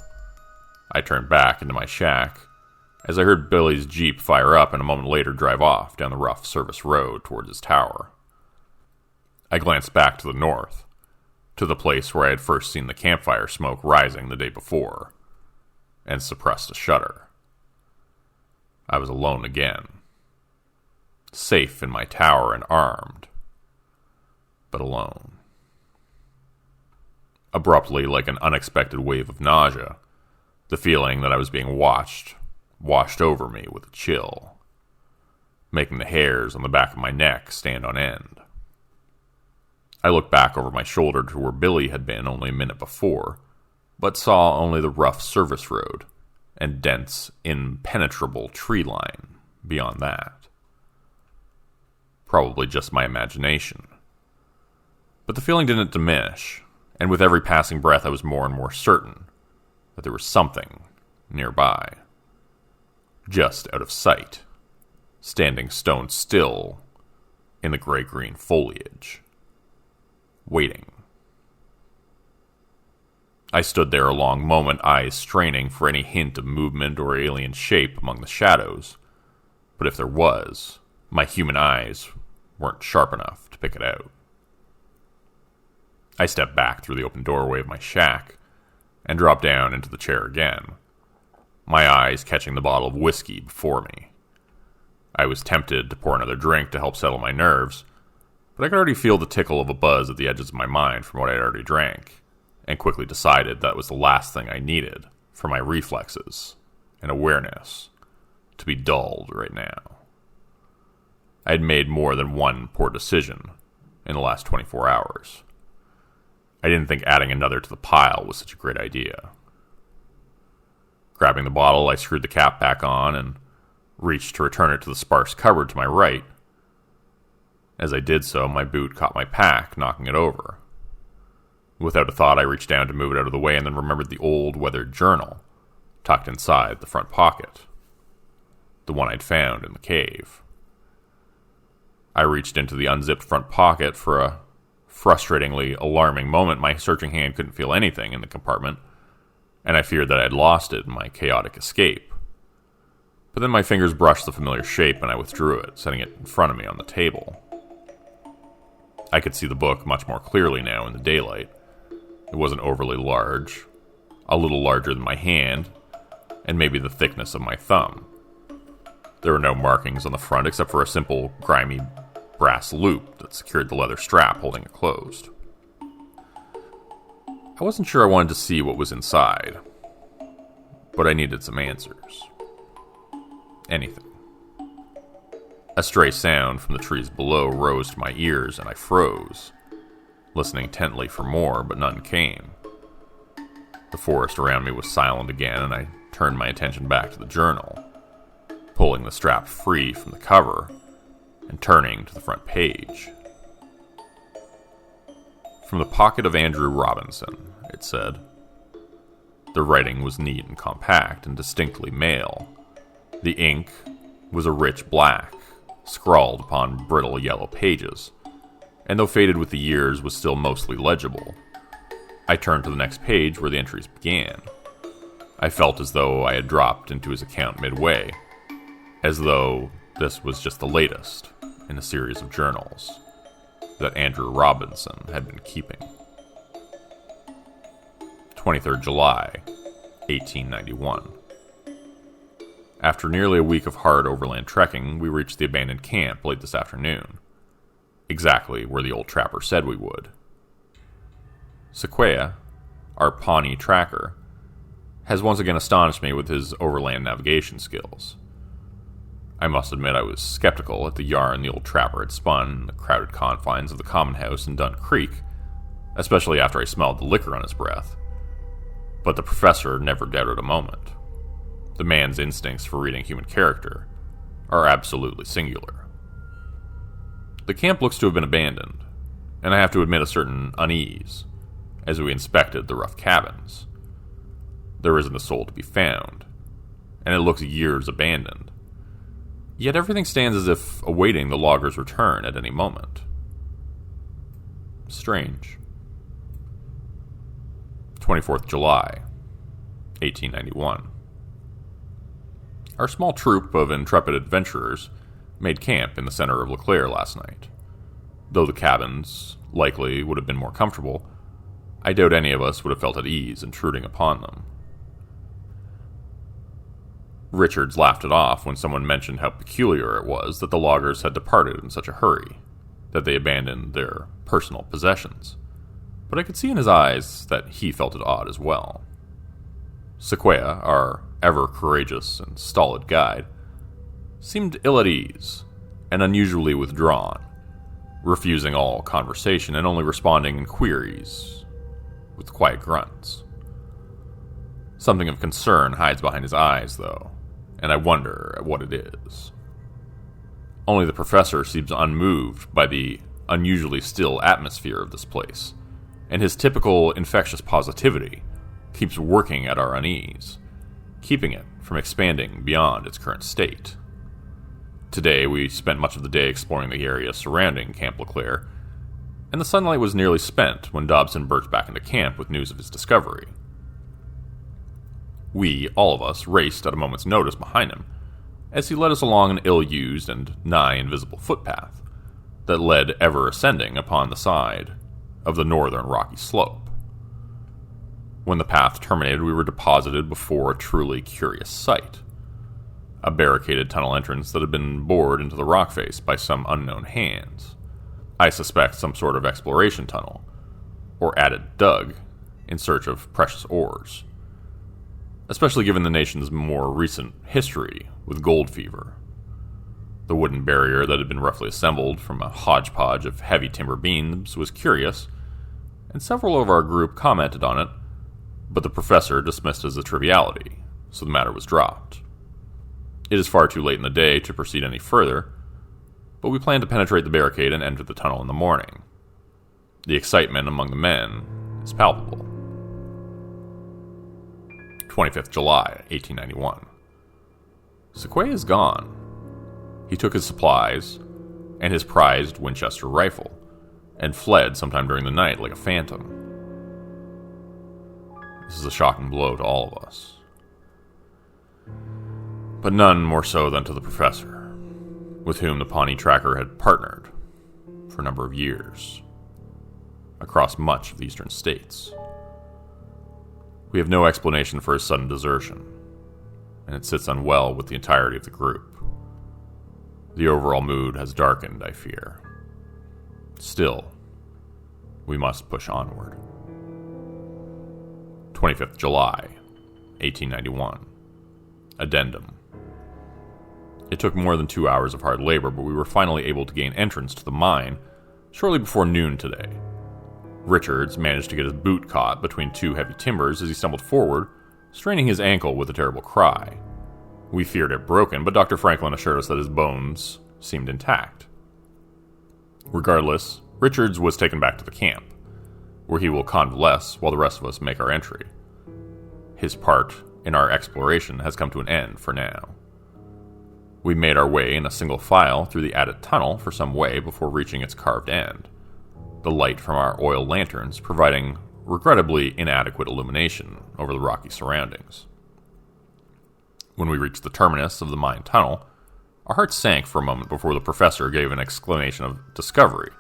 I turned back into my shack as I heard Billy's Jeep fire up and a moment later drive off down the rough service road towards his tower. I glanced back to the north, to the place where I had first seen the campfire smoke rising the day before, and suppressed a shudder. I was alone again. Safe in my tower and armed, but alone. Abruptly, like an unexpected wave of nausea, the feeling that I was being watched washed over me with a chill, making the hairs on the back of my neck stand on end. I looked back over my shoulder to where Billy had been only a minute before, but saw only the rough service road and dense, impenetrable tree line beyond that. Probably just my imagination. But the feeling didn't diminish, and with every passing breath I was more and more certain that there was something nearby. Just out of sight, standing stone still in the gray-green foliage, waiting. I stood there a long moment, eyes straining for any hint of movement or alien shape among the shadows, but if there was, my human eyes weren't sharp enough to pick it out. I stepped back through the open doorway of my shack and dropped down into the chair again, my eyes catching the bottle of whiskey before me. I was tempted to pour another drink to help settle my nerves, but I could already feel the tickle of a buzz at the edges of my mind from what I had already drank, and quickly decided that was the last thing I needed for my reflexes and awareness to be dulled right now. I had made more than one poor decision in the last 24 hours. I didn't think adding another to the pile was such a great idea. Grabbing the bottle, I screwed the cap back on and reached to return it to the sparse cupboard to my right. As I did so, my boot caught my pack, knocking it over. Without a thought, I reached down to move it out of the way and then remembered the old, weathered journal tucked inside the front pocket, the one I'd found in the cave. I reached into the unzipped front pocket. For a frustratingly alarming moment, my searching hand couldn't feel anything in the compartment, and I feared that I had lost it in my chaotic escape. But then my fingers brushed the familiar shape and I withdrew it, setting it in front of me on the table. I could see the book much more clearly now in the daylight. It wasn't overly large, a little larger than my hand, and maybe the thickness of my thumb. There were no markings on the front except for a simple, grimy brass loop that secured the leather strap holding it closed. I wasn't sure I wanted to see what was inside, but I needed some answers. Anything. A stray sound from the trees below rose to my ears, and I froze, listening intently for more, but none came. The forest around me was silent again, and I turned my attention back to the journal, pulling the strap free from the cover and turning to the front page. From the pocket of Andrew Robinson, it said. The writing was neat and compact and distinctly male. The ink was a rich black, scrawled upon brittle yellow pages, and though faded with the years, was still mostly legible. I turned to the next page where the entries began. I felt as though I had dropped into his account midway, as though this was just the latest in a series of journals that Andrew Robinson had been keeping. 23rd July, 1891. After nearly a week of hard overland trekking, we reached the abandoned camp late this afternoon, exactly where the old trapper said we would. Sequoia, our Pawnee tracker, has once again astonished me with his overland navigation skills. I must admit I was skeptical at the yarn the old trapper had spun in the crowded confines of the common house in Dun Creek, especially after I smelled the liquor on his breath. But the professor never doubted a moment. The man's instincts for reading human character are absolutely singular. The camp looks to have been abandoned, and I have to admit a certain unease as we inspected the rough cabins. There isn't a soul to be found, and it looks years abandoned. Yet everything stands as if awaiting the logger's return at any moment. Strange. 24th July, 1891. Our small troop of intrepid adventurers made camp in the center of LeClaire last night. Though the cabins likely would have been more comfortable, I doubt any of us would have felt at ease intruding upon them. Richards laughed it off when someone mentioned how peculiar it was that the loggers had departed in such a hurry, that they abandoned their personal possessions. But I could see in his eyes that he felt it odd as well. Sequoia, our ever courageous and stolid guide, seemed ill at ease and unusually withdrawn, refusing all conversation and only responding in queries with quiet grunts. Something of concern hides behind his eyes, though, and I wonder at what it is. Only the professor seems unmoved by the unusually still atmosphere of this place, and his typical infectious positivity keeps working at our unease, keeping it from expanding beyond its current state. Today, we spent much of the day exploring the area surrounding Camp LeClaire, and the sunlight was nearly spent when Dobson burst back into camp with news of his discovery. We, all of us, raced at a moment's notice behind him, as he led us along an ill-used and nigh invisible footpath that led ever ascending upon the side of the northern rocky slope. When the path terminated, we were deposited before a truly curious sight. A barricaded tunnel entrance that had been bored into the rock face by some unknown hands. I suspect some sort of exploration tunnel, or added dug, in search of precious ores, especially given the nation's more recent history with gold fever. The wooden barrier that had been roughly assembled from a hodgepodge of heavy timber beams was curious, and several of our group commented on it, but the professor dismissed it as a triviality, so the matter was dropped. It is far too late in the day to proceed any further, but we plan to penetrate the barricade and enter the tunnel in the morning. The excitement among the men is palpable. 25th July, 1891. Sequoia is gone. He took his supplies and his prized Winchester rifle and fled sometime during the night like a phantom. This is a shocking blow to all of us, but none more so than to the professor, with whom the Pawnee tracker had partnered for a number of years across much of the eastern states. We have no explanation for his sudden desertion, and it sits unwell with the entirety of the group. The overall mood has darkened, I fear. Still, we must push onward. 25th July, 1891. Addendum. It took more than 2 hours of hard labor, but we were finally able to gain entrance to the mine shortly before noon today. Richards managed to get his boot caught between two heavy timbers as he stumbled forward, straining his ankle with a terrible cry. We feared it broken, but Dr. Franklin assured us that his bones seemed intact. Regardless, Richards was taken back to the camp, where he will convalesce while the rest of us make our entry. His part in our exploration has come to an end for now. We made our way in a single file through the added tunnel for some way before reaching its carved end, the light from our oil lanterns providing regrettably inadequate illumination over the rocky surroundings. When we reached the terminus of the mine tunnel, our hearts sank for a moment before the professor gave an exclamation of discovery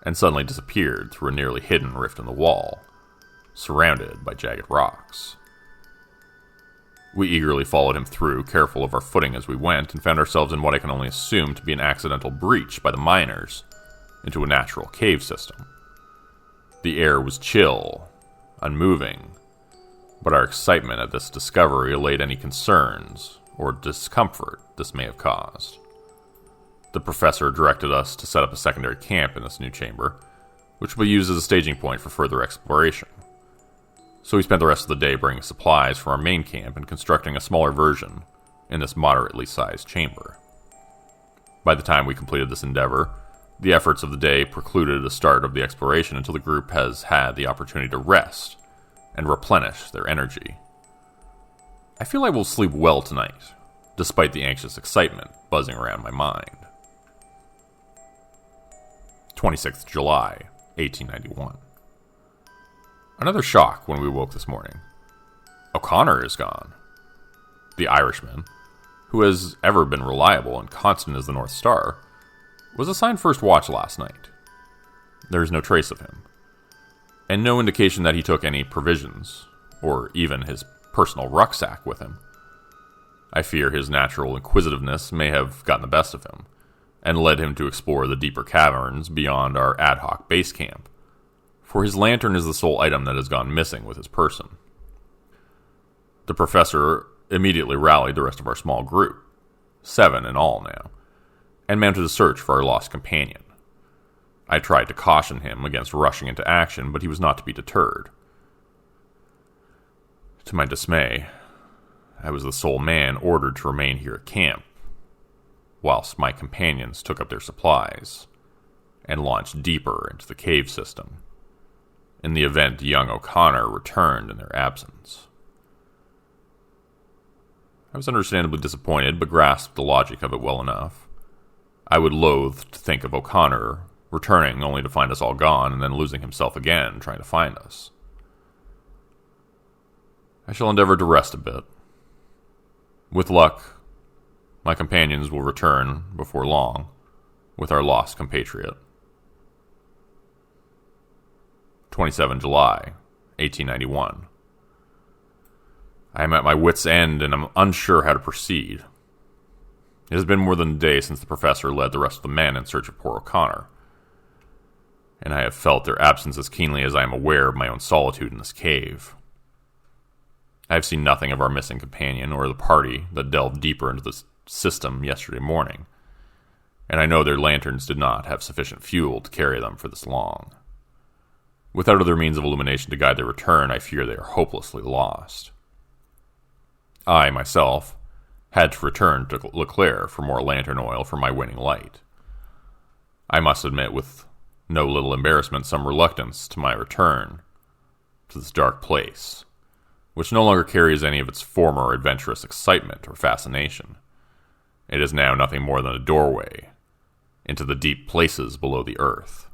and suddenly disappeared through a nearly hidden rift in the wall, surrounded by jagged rocks. We eagerly followed him through, careful of our footing as we went, and found ourselves in what I can only assume to be an accidental breach by the miners into a natural cave system. The air was chill, unmoving, but our excitement at this discovery allayed any concerns or discomfort this may have caused. The professor directed us to set up a secondary camp in this new chamber, which will be used as a staging point for further exploration. So we spent the rest of the day bringing supplies from our main camp and constructing a smaller version in this moderately sized chamber. By the time we completed this endeavor, the efforts of the day precluded the start of the exploration until the group has had the opportunity to rest and replenish their energy. I feel I will sleep well tonight, despite the anxious excitement buzzing around my mind. 26th July, 1891. Another shock when we woke this morning. O'Connor is gone. The Irishman, who has ever been reliable and constant as the North Star, was assigned first watch last night. There is no trace of him, and no indication that he took any provisions, or even his personal rucksack with him. I fear his natural inquisitiveness may have gotten the best of him, and led him to explore the deeper caverns beyond our ad hoc base camp, for his lantern is the sole item that has gone missing with his person. The professor immediately rallied the rest of our small group, 7 in all now, and mounted a search for our lost companion. I tried to caution him against rushing into action, but he was not to be deterred. To my dismay, I was the sole man ordered to remain here at camp, whilst my companions took up their supplies and launched deeper into the cave system, in the event young O'Connor returned in their absence. I was understandably disappointed, but grasped the logic of it well enough. I would loathe to think of O'Connor returning only to find us all gone and then losing himself again trying to find us. I shall endeavor to rest a bit. With luck, my companions will return before long with our lost compatriot. 27 July, 1891. I am at my wit's end and am unsure how to proceed. It has been more than a day since the professor led the rest of the men in search of poor O'Connor, and I have felt their absence as keenly as I am aware of my own solitude in this cave. I have seen nothing of our missing companion or the party that delved deeper into the system yesterday morning, and I know their lanterns did not have sufficient fuel to carry them for this long. Without other means of illumination to guide their return, I fear they are hopelessly lost. I, myself, had to return to LeClaire for more lantern oil for my waning light. I must admit with no little embarrassment some reluctance to my return to this dark place, which no longer carries any of its former adventurous excitement or fascination. It is now nothing more than a doorway into the deep places below the earth,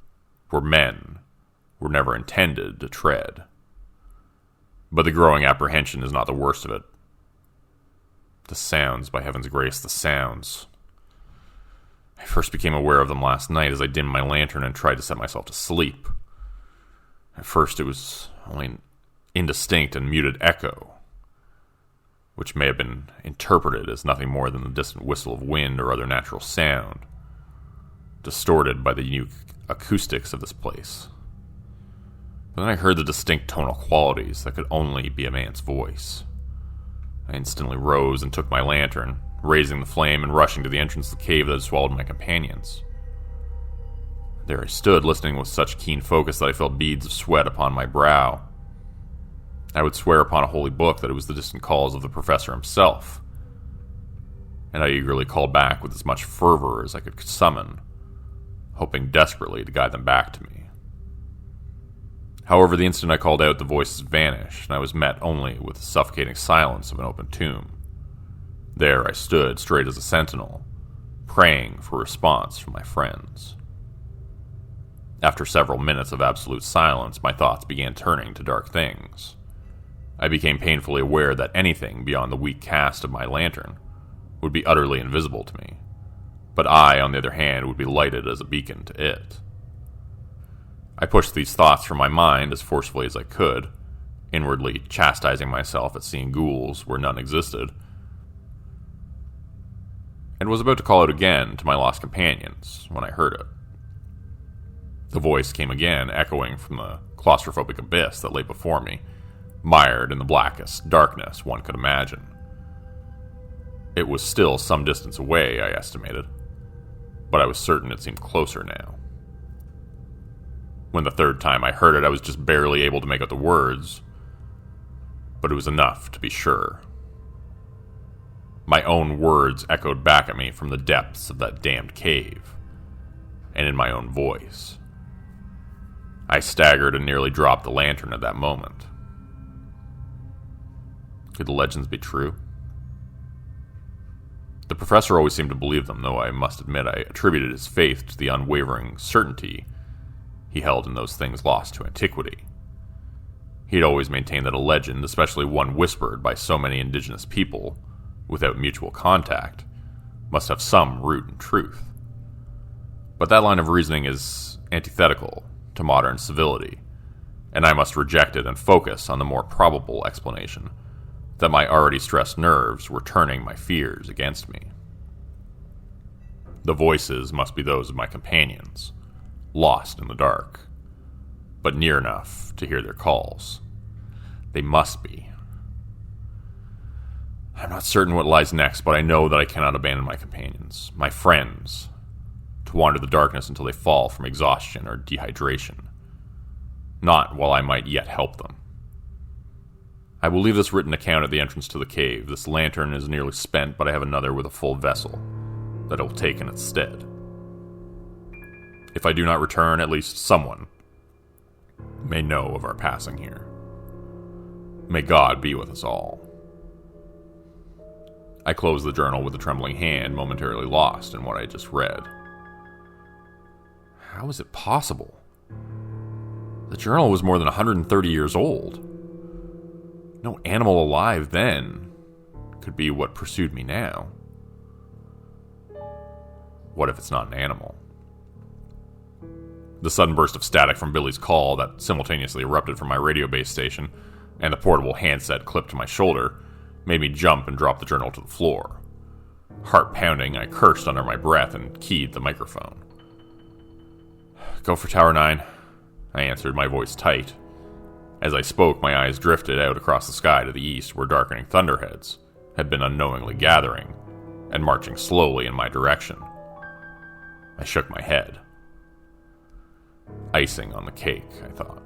where men were never intended to tread. But the growing apprehension is not the worst of it. The sounds, by heaven's grace, the sounds. I first became aware of them last night as I dimmed my lantern and tried to set myself to sleep. At first it was only an indistinct and muted echo, which may have been interpreted as nothing more than the distant whistle of wind or other natural sound, distorted by the unique acoustics of this place. But then I heard the distinct tonal qualities that could only be a man's voice. I instantly rose and took my lantern, raising the flame and rushing to the entrance of the cave that had swallowed my companions. There I stood, listening with such keen focus that I felt beads of sweat upon my brow. I would swear upon a holy book that it was the distant calls of the professor himself, and I eagerly called back with as much fervor as I could summon, hoping desperately to guide them back to me. However, the instant I called out, the voices vanished, and I was met only with the suffocating silence of an open tomb. There I stood, straight as a sentinel, praying for a response from my friends. After several minutes of absolute silence, my thoughts began turning to dark things. I became painfully aware that anything beyond the weak cast of my lantern would be utterly invisible to me, but I, on the other hand, would be lighted as a beacon to it. I pushed these thoughts from my mind as forcefully as I could, inwardly chastising myself at seeing ghouls where none existed, and was about to call out again to my lost companions when I heard it. The voice came again, echoing from the claustrophobic abyss that lay before me, mired in the blackest darkness one could imagine. It was still some distance away, I estimated, but I was certain it seemed closer now. When the third time I heard it, I was just barely able to make out the words, but it was enough to be sure. My own words echoed back at me from the depths of that damned cave, and in my own voice. I staggered and nearly dropped the lantern at that moment. Could the legends be true? The professor always seemed to believe them, though I must admit I attributed his faith to the unwavering certainty he held in those things lost to antiquity. He had always maintained that a legend, especially one whispered by so many indigenous people without mutual contact, must have some root in truth. But that line of reasoning is antithetical to modern civility, and I must reject it and focus on the more probable explanation that my already stressed nerves were turning my fears against me. The voices must be those of my companions, lost in the dark, but near enough to hear their calls. They must be. I'm not certain what lies next, but I know that I cannot abandon my companions, my friends, to wander the darkness until they fall from exhaustion or dehydration. Not while I might yet help them. I will leave this written account at the entrance to the cave. This lantern is nearly spent, but I have another with a full vessel that I will take in its stead. If I do not return, at least someone may know of our passing here. May God be with us all. I closed the journal with a trembling hand, momentarily lost in what I had just read. How is it possible? The journal was more than 130 years old. No animal alive then could be what pursued me now. What if it's not an animal? The sudden burst of static from Billy's call that simultaneously erupted from my radio base station and the portable handset clipped to my shoulder made me jump and drop the journal to the floor. Heart pounding, I cursed under my breath and keyed the microphone. Go for Tower 9, I answered, my voice tight. As I spoke, my eyes drifted out across the sky to the east where darkening thunderheads had been unknowingly gathering and marching slowly in my direction. I shook my head. Icing on the cake, I thought.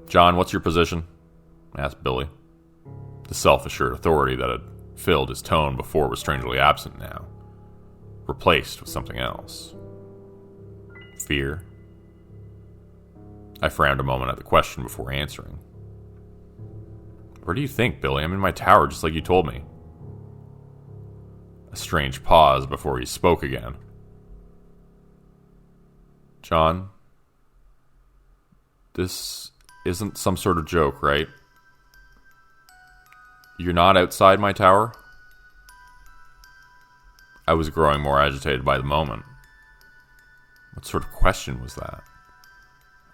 John, what's your position? Asked Billy. The self-assured authority that had filled his tone before was strangely absent now, replaced with something else. Fear? I frowned a moment at the question before answering. Where do you think, Billy? I'm in my tower just like you told me. A strange pause before he spoke again. John, this isn't some sort of joke, right? You're not outside my tower? I was growing more agitated by the moment. What sort of question was that?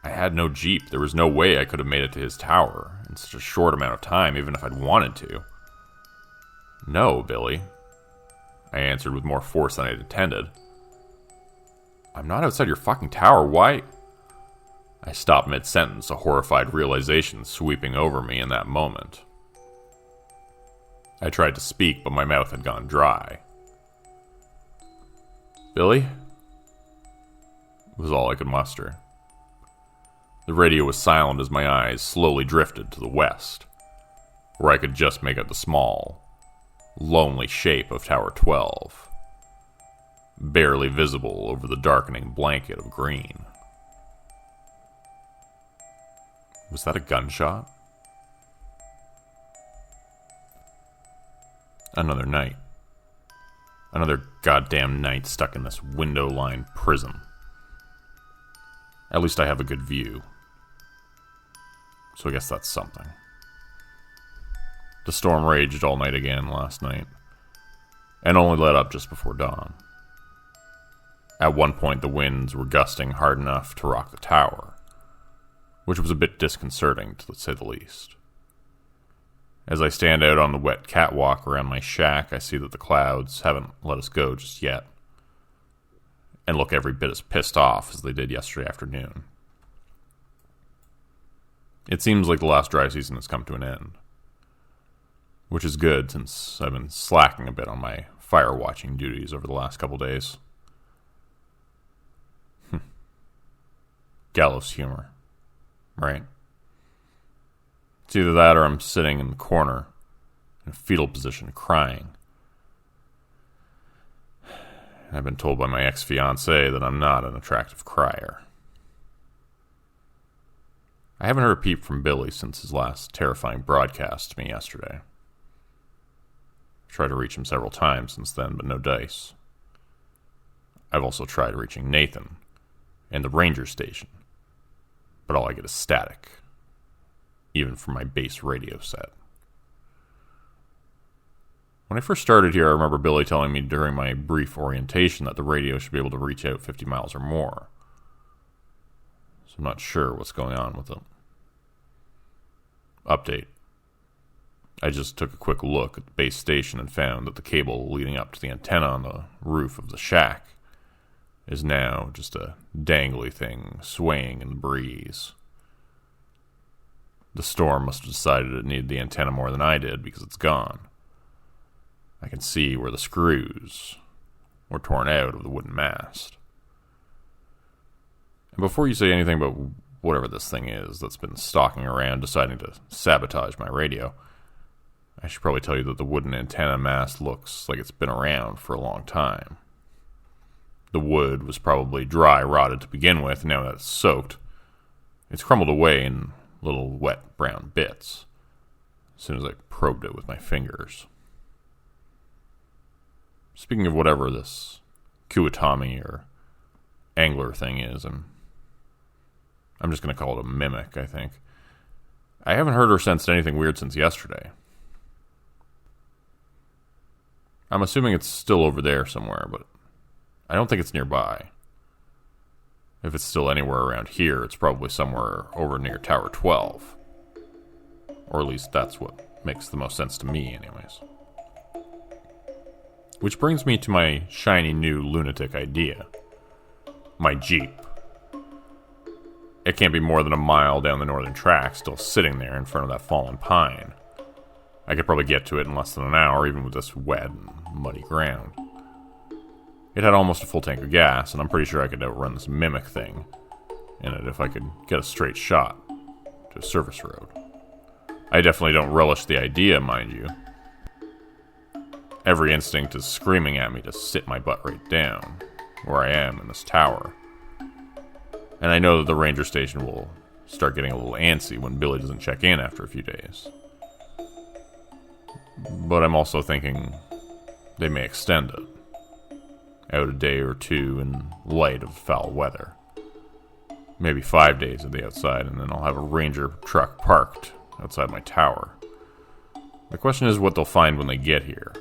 I had no jeep. There was no way I could have made it to his tower in such a short amount of time, even if I'd wanted to. No, Billy, I answered with more force than I'd intended. I'm not outside your fucking tower. Why? I stopped mid-sentence, a horrified realization sweeping over me in that moment. I tried to speak, but my mouth had gone dry. Billy? Was all I could muster. The radio was silent as my eyes slowly drifted to the west, where I could just make out the small, lonely shape of Tower 12, barely visible over the darkening blanket of green. Was that a gunshot? Another night. Another goddamn night stuck in this window-lined prison. At least I have a good view. So I guess that's something. The storm raged all night again last night, and only let up just before dawn. At one point, the winds were gusting hard enough to rock the tower, which was a bit disconcerting, to say the least. As I stand out on the wet catwalk around my shack, I see that the clouds haven't let us go just yet, and look every bit as pissed off as they did yesterday afternoon. It seems like the last dry season has come to an end, which is good since I've been slacking a bit on my fire-watching duties over the last couple days. Gallows humor, right? It's either that or I'm sitting in the corner in a fetal position crying. I've been told by my ex-fiancée that I'm not an attractive crier. I haven't heard a peep from Billy since his last terrifying broadcast to me yesterday. I've tried to reach him several times since then, but no dice. I've also tried reaching Nathan and the ranger station, but all I get is static, even from my base radio set. When I first started here, I remember Billy telling me during my brief orientation that the radio should be able to reach out 50 miles or more. So I'm not sure what's going on with it. Update. I just took a quick look at the base station and found that the cable leading up to the antenna on the roof of the shack is now just a dangly thing swaying in the breeze. The storm must have decided it needed the antenna more than I did because it's gone. I can see where the screws were torn out of the wooden mast. And before you say anything about whatever this thing is that's been stalking around deciding to sabotage my radio, I should probably tell you that the wooden antenna mast looks like it's been around for a long time. The wood was probably dry rotted to begin with, and now that it's soaked, it's crumbled away in little wet brown bits as soon as I probed it with my fingers. Speaking of whatever this Kuatami or angler thing is, I'm just going to call it a mimic, I think. I haven't heard or sensed anything weird since yesterday. I'm assuming it's still over there somewhere, but I don't think it's nearby. If it's still anywhere around here, it's probably somewhere over near Tower 12. Or at least that's what makes the most sense to me, anyways. Which brings me to my shiny new lunatic idea. My Jeep. It can't be more than a mile down the northern track, still sitting there in front of that fallen pine. I could probably get to it in less than an hour, even with this wet and muddy ground. It had almost a full tank of gas, and I'm pretty sure I could outrun this mimic thing in it if I could get a straight shot to a service road. I definitely don't relish the idea, mind you. Every instinct is screaming at me to sit my butt right down, where I am in this tower. And I know that the ranger station will start getting a little antsy when Billy doesn't check in after a few days. But I'm also thinking they may extend it out a day or two in light of foul weather. Maybe 5 days at the outside, and then I'll have a ranger truck parked outside my tower. The question is what they'll find when they get here.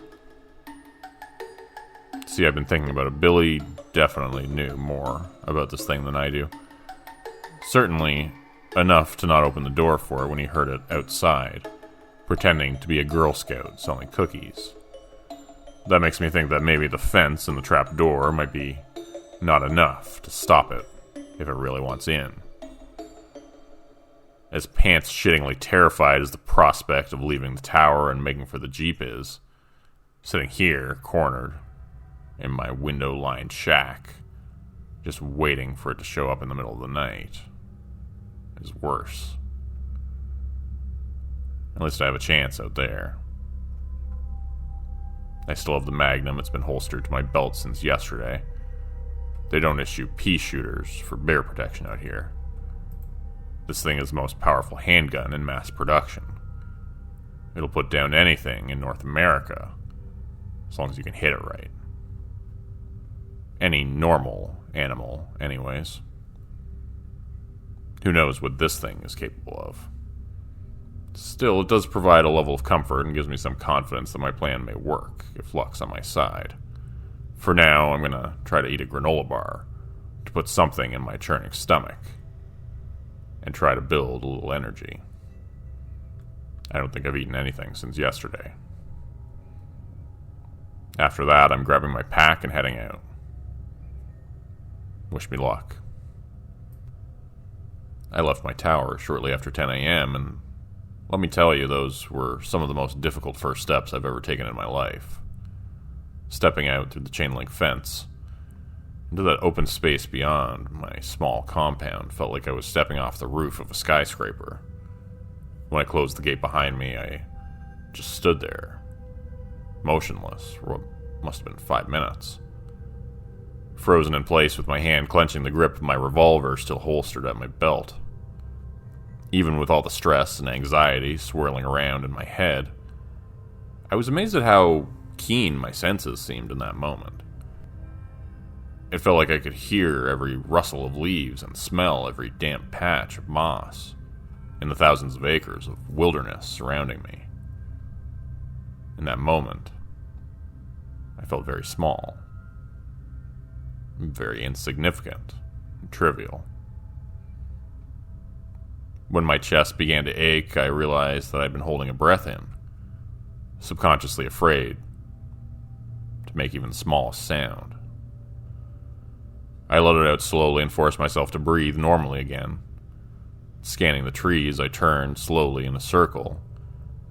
See, I've been thinking about it. Billy definitely knew more about this thing than I do. Certainly enough to not open the door for it when he heard it outside, pretending to be a Girl Scout selling cookies. That makes me think that maybe the fence and the trap door might be not enough to stop it if it really wants in. As pants-shittingly terrified as the prospect of leaving the tower and making for the Jeep is, sitting here, cornered, in my window-lined shack, just waiting for it to show up in the middle of the night, is worse. At least I have a chance out there. I still have the Magnum. It's been holstered to my belt since yesterday. They don't issue pea shooters for bear protection out here. This thing is the most powerful handgun in mass production. It'll put down anything in North America, as long as you can hit it right. Any normal animal, anyways. Who knows what this thing is capable of. Still, it does provide a level of comfort and gives me some confidence that my plan may work, if luck's on my side. For now, I'm gonna try to eat a granola bar, to put something in my churning stomach, and try to build a little energy. I don't think I've eaten anything since yesterday. After that, I'm grabbing my pack and heading out. Wish me luck. I left my tower shortly after 10 a.m., and let me tell you, those were some of the most difficult first steps I've ever taken in my life. Stepping out through the chain-link fence into that open space beyond my small compound felt like I was stepping off the roof of a skyscraper. When I closed the gate behind me, I just stood there, motionless, for what must have been 5 minutes. Frozen in place with my hand clenching the grip of my revolver still holstered at my belt. Even with all the stress and anxiety swirling around in my head, I was amazed at how keen my senses seemed in that moment. It felt like I could hear every rustle of leaves and smell every damp patch of moss in the thousands of acres of wilderness surrounding me. In that moment, I felt very small, very insignificant and trivial. When my chest began to ache, I realized that I'd been holding a breath in, subconsciously afraid to make even the smallest sound. I let it out slowly and forced myself to breathe normally again. Scanning the trees, I turned slowly in a circle,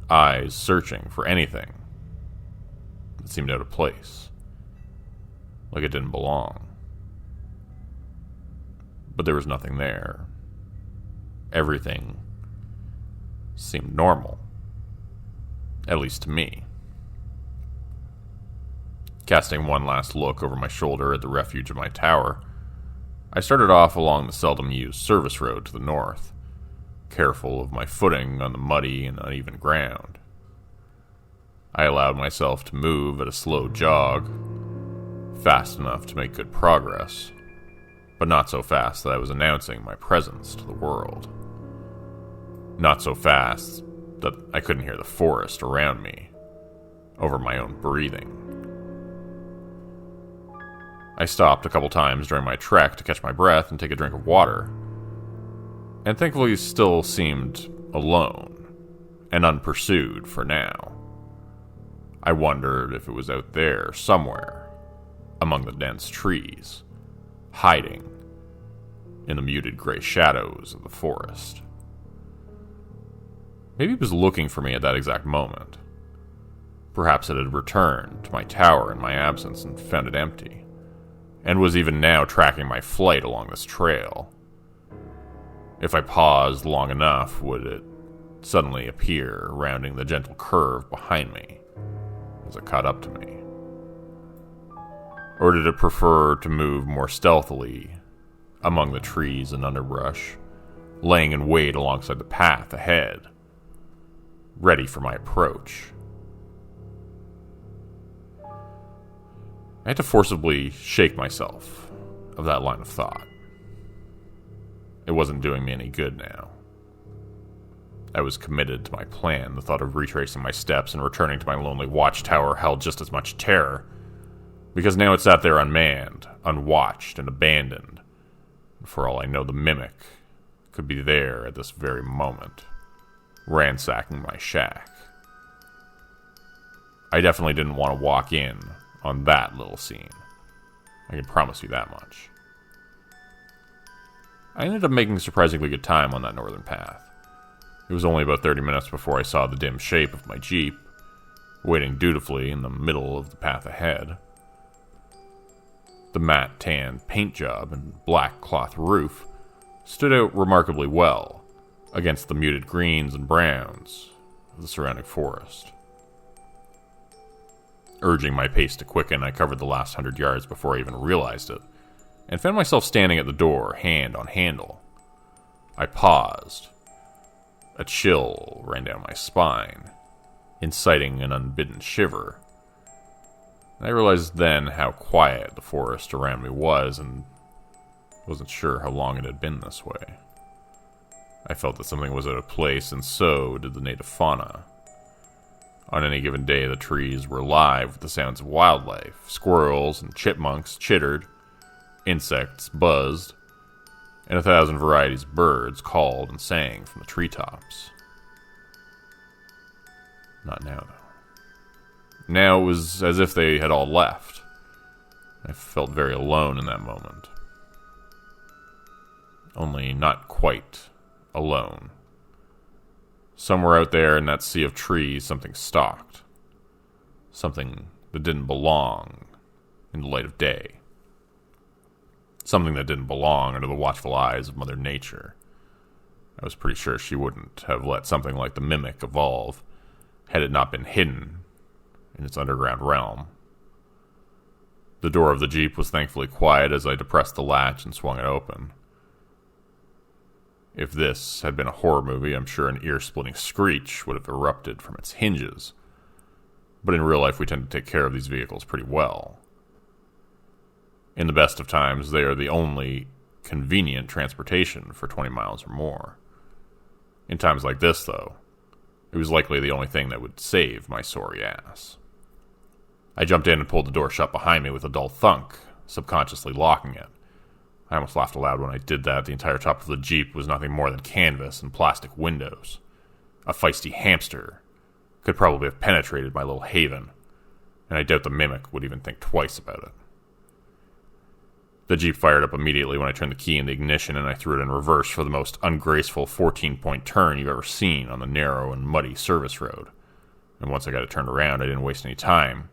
eyes searching for anything that seemed out of place, like it didn't belong. But there was nothing there. Everything seemed normal, at least to me. Casting one last look over my shoulder at the refuge of my tower, I started off along the seldom-used service road to the north, careful of my footing on the muddy and uneven ground. I allowed myself to move at a slow jog, fast enough to make good progress, but not so fast that I was announcing my presence to the world. Not so fast that I couldn't hear the forest around me over my own breathing. I stopped a couple times during my trek to catch my breath and take a drink of water, and thankfully still seemed alone and unpursued for now. I wondered if it was out there somewhere among the dense trees, hiding in the muted gray shadows of the forest. Maybe it was looking for me at that exact moment. Perhaps it had returned to my tower in my absence and found it empty, and was even now tracking my flight along this trail. If I paused long enough, would it suddenly appear, rounding the gentle curve behind me as it caught up to me? Or did it prefer to move more stealthily among the trees and underbrush, laying in wait alongside the path ahead, ready for my approach? I had to forcibly shake myself of that line of thought. It wasn't doing me any good now. I was committed to my plan. The thought of retracing my steps and returning to my lonely watchtower held just as much terror, because now it sat there unmanned, unwatched, and abandoned. And for all I know, the mimic could be there at this very moment, ransacking my shack. I definitely didn't want to walk in on that little scene. I can promise you that much. I ended up making surprisingly good time on that northern path. It was only about 30 minutes before I saw the dim shape of my Jeep, waiting dutifully in the middle of the path ahead. The matte tan paint job and black cloth roof stood out remarkably well against the muted greens and browns of the surrounding forest. Urging my pace to quicken, I covered the last 100 yards before I even realized it, and found myself standing at the door, hand on handle. I paused. A chill ran down my spine, inciting an unbidden shiver. I realized then how quiet the forest around me was, and wasn't sure how long it had been this way. I felt that something was out of place, and so did the native fauna. On any given day, the trees were alive with the sounds of wildlife. Squirrels and chipmunks chittered, insects buzzed, and 1,000 varieties of birds called and sang from the treetops. Not now, though. Now it was as if they had all left. I felt very alone in that moment. Only not quite alone. Somewhere out there in that sea of trees, something stalked. Something that didn't belong in the light of day. Something that didn't belong under the watchful eyes of Mother Nature. I was pretty sure she wouldn't have let something like the mimic evolve had it not been hidden in its underground realm. The door of the Jeep was thankfully quiet as I depressed the latch and swung it open. If this had been a horror movie, I'm sure an ear-splitting screech would have erupted from its hinges. But in real life, we tend to take care of these vehicles pretty well. In the best of times, they are the only convenient transportation for 20 miles or more. In times like this, though, it was likely the only thing that would save my sorry ass. I jumped in and pulled the door shut behind me with a dull thunk, subconsciously locking it. I almost laughed aloud when I did that. The entire top of the Jeep was nothing more than canvas and plastic windows. A feisty hamster could probably have penetrated my little haven, and I doubt the mimic would even think twice about it. The Jeep fired up immediately when I turned the key in the ignition, and I threw it in reverse for the most ungraceful 14-point turn you've ever seen on the narrow and muddy service road. And once I got it turned around, I didn't waste any time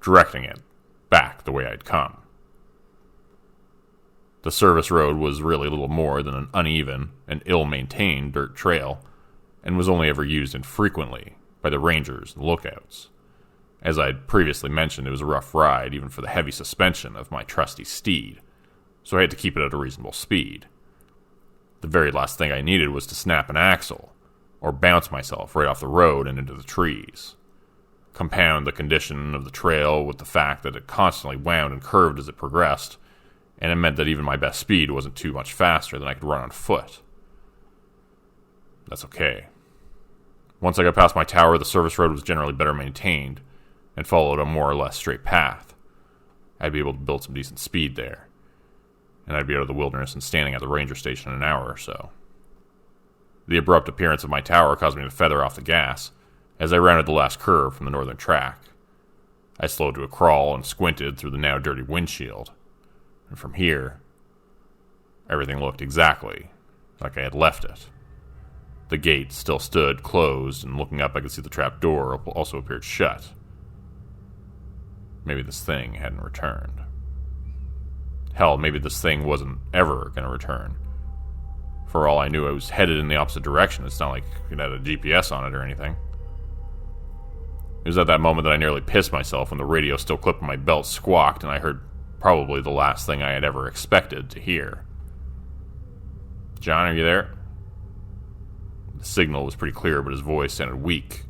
directing it back the way I'd come. The service road was really little more than an uneven and ill-maintained dirt trail, and was only ever used infrequently by the rangers and lookouts. As I'd previously mentioned, it was a rough ride, even for the heavy suspension of my trusty steed, so I had to keep it at a reasonable speed. The very last thing I needed was to snap an axle, or bounce myself right off the road and into the trees. Compound the condition of the trail with the fact that it constantly wound and curved as it progressed, and it meant that even my best speed wasn't too much faster than I could run on foot. That's okay. Once I got past my tower, the service road was generally better maintained, and followed a more or less straight path. I'd be able to build some decent speed there, and I'd be out of the wilderness and standing at the ranger station in an hour or so. The abrupt appearance of my tower caused me to feather off the gas as I rounded the last curve from the northern track. I slowed to a crawl and squinted through the now dirty windshield, and from here, everything looked exactly like I had left it. The gate still stood closed, and looking up I could see the trap door also appeared shut. Maybe this thing hadn't returned. Hell, maybe this thing wasn't ever going to return. For all I knew, I was headed in the opposite direction. It's not like it had a GPS on it or anything. It was at that moment that I nearly pissed myself when the radio still clip on my belt squawked, and I heard probably the last thing I had ever expected to hear. "John, are you there?" The signal was pretty clear, but his voice sounded weak,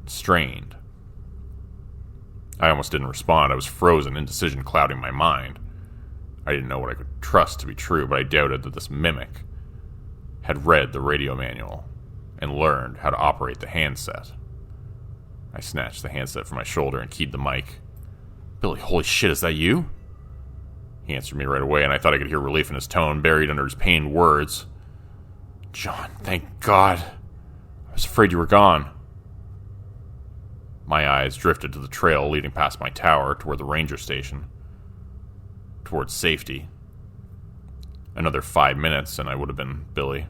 strained. I almost didn't respond. I was frozen, indecision clouding my mind. I didn't know what I could trust to be true, but I doubted that this mimic had read the radio manual and learned how to operate the handset. I snatched the handset from my shoulder and keyed the mic. "Billy, holy shit, is that you?" He answered me right away, and I thought I could hear relief in his tone, buried under his pained words. "John, thank God. I was afraid you were gone." My eyes drifted to the trail leading past my tower toward the ranger station, towards safety. Another 5 minutes and I would have been Billy.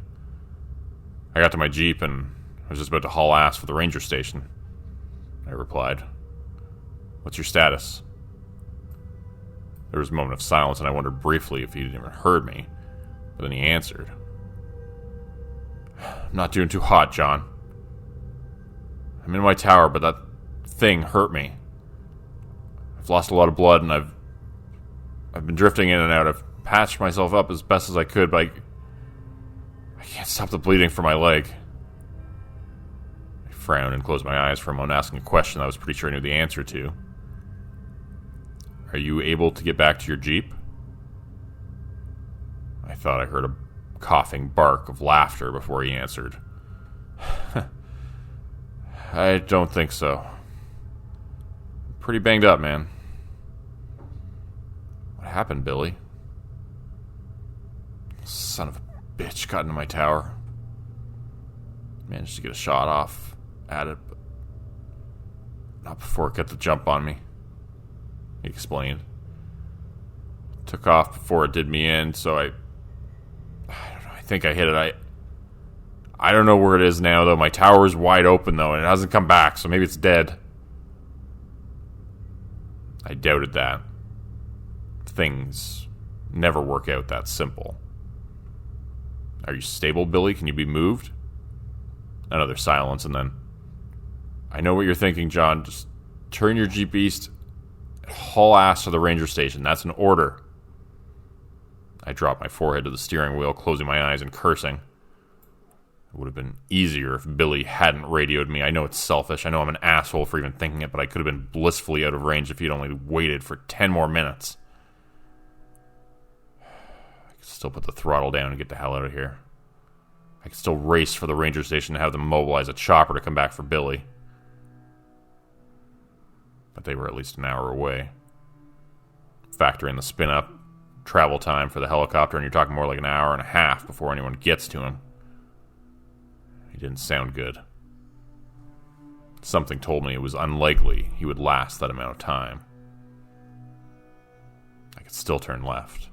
I got to my Jeep and I was just about to haul ass for the ranger station. I replied, "What's your status?" There was a moment of silence, and I wondered briefly if he'd even heard me, but then he answered, "I'm not doing too hot, John. I'm in my tower, but that thing hurt me. I've lost a lot of blood, and I've been drifting in and out. I've patched myself up as best as I could, but I can't stop the bleeding from my leg." I frowned and closed my eyes for a moment, asking a question I was pretty sure I knew the answer to. "Are you able to get back to your Jeep?" I thought I heard a coughing bark of laughter before he answered. "I don't think so. Pretty banged up, man." "What happened, Billy?" "Son of a bitch got into my tower. Managed to get a shot off at it, but not before it got the jump on me," he explained. "Took off before it did me in, so I don't know, I think I hit it. I don't know where it is now, though. My tower is wide open, though, and it hasn't come back, so maybe it's dead." I doubted that. Things never work out that simple. "Are you stable, Billy? Can you be moved?" Another silence, and then, "I know what you're thinking, John. Just turn your Jeep east and haul ass to the ranger station. That's an order." I dropped my forehead to the steering wheel, closing my eyes and cursing. It would have been easier if Billy hadn't radioed me. I know it's selfish. I know I'm an asshole for even thinking it, but I could have been blissfully out of range if he'd only waited for 10 more minutes. I could still put the throttle down and get the hell out of here. I could still race for the ranger station and have them mobilize a chopper to come back for Billy. But they were at least an hour away. Factor in the spin-up, travel time for the helicopter, and you're talking more like an hour and a half before anyone gets to him. He didn't sound good. Something told me it was unlikely he would last that amount of time. I could still turn left.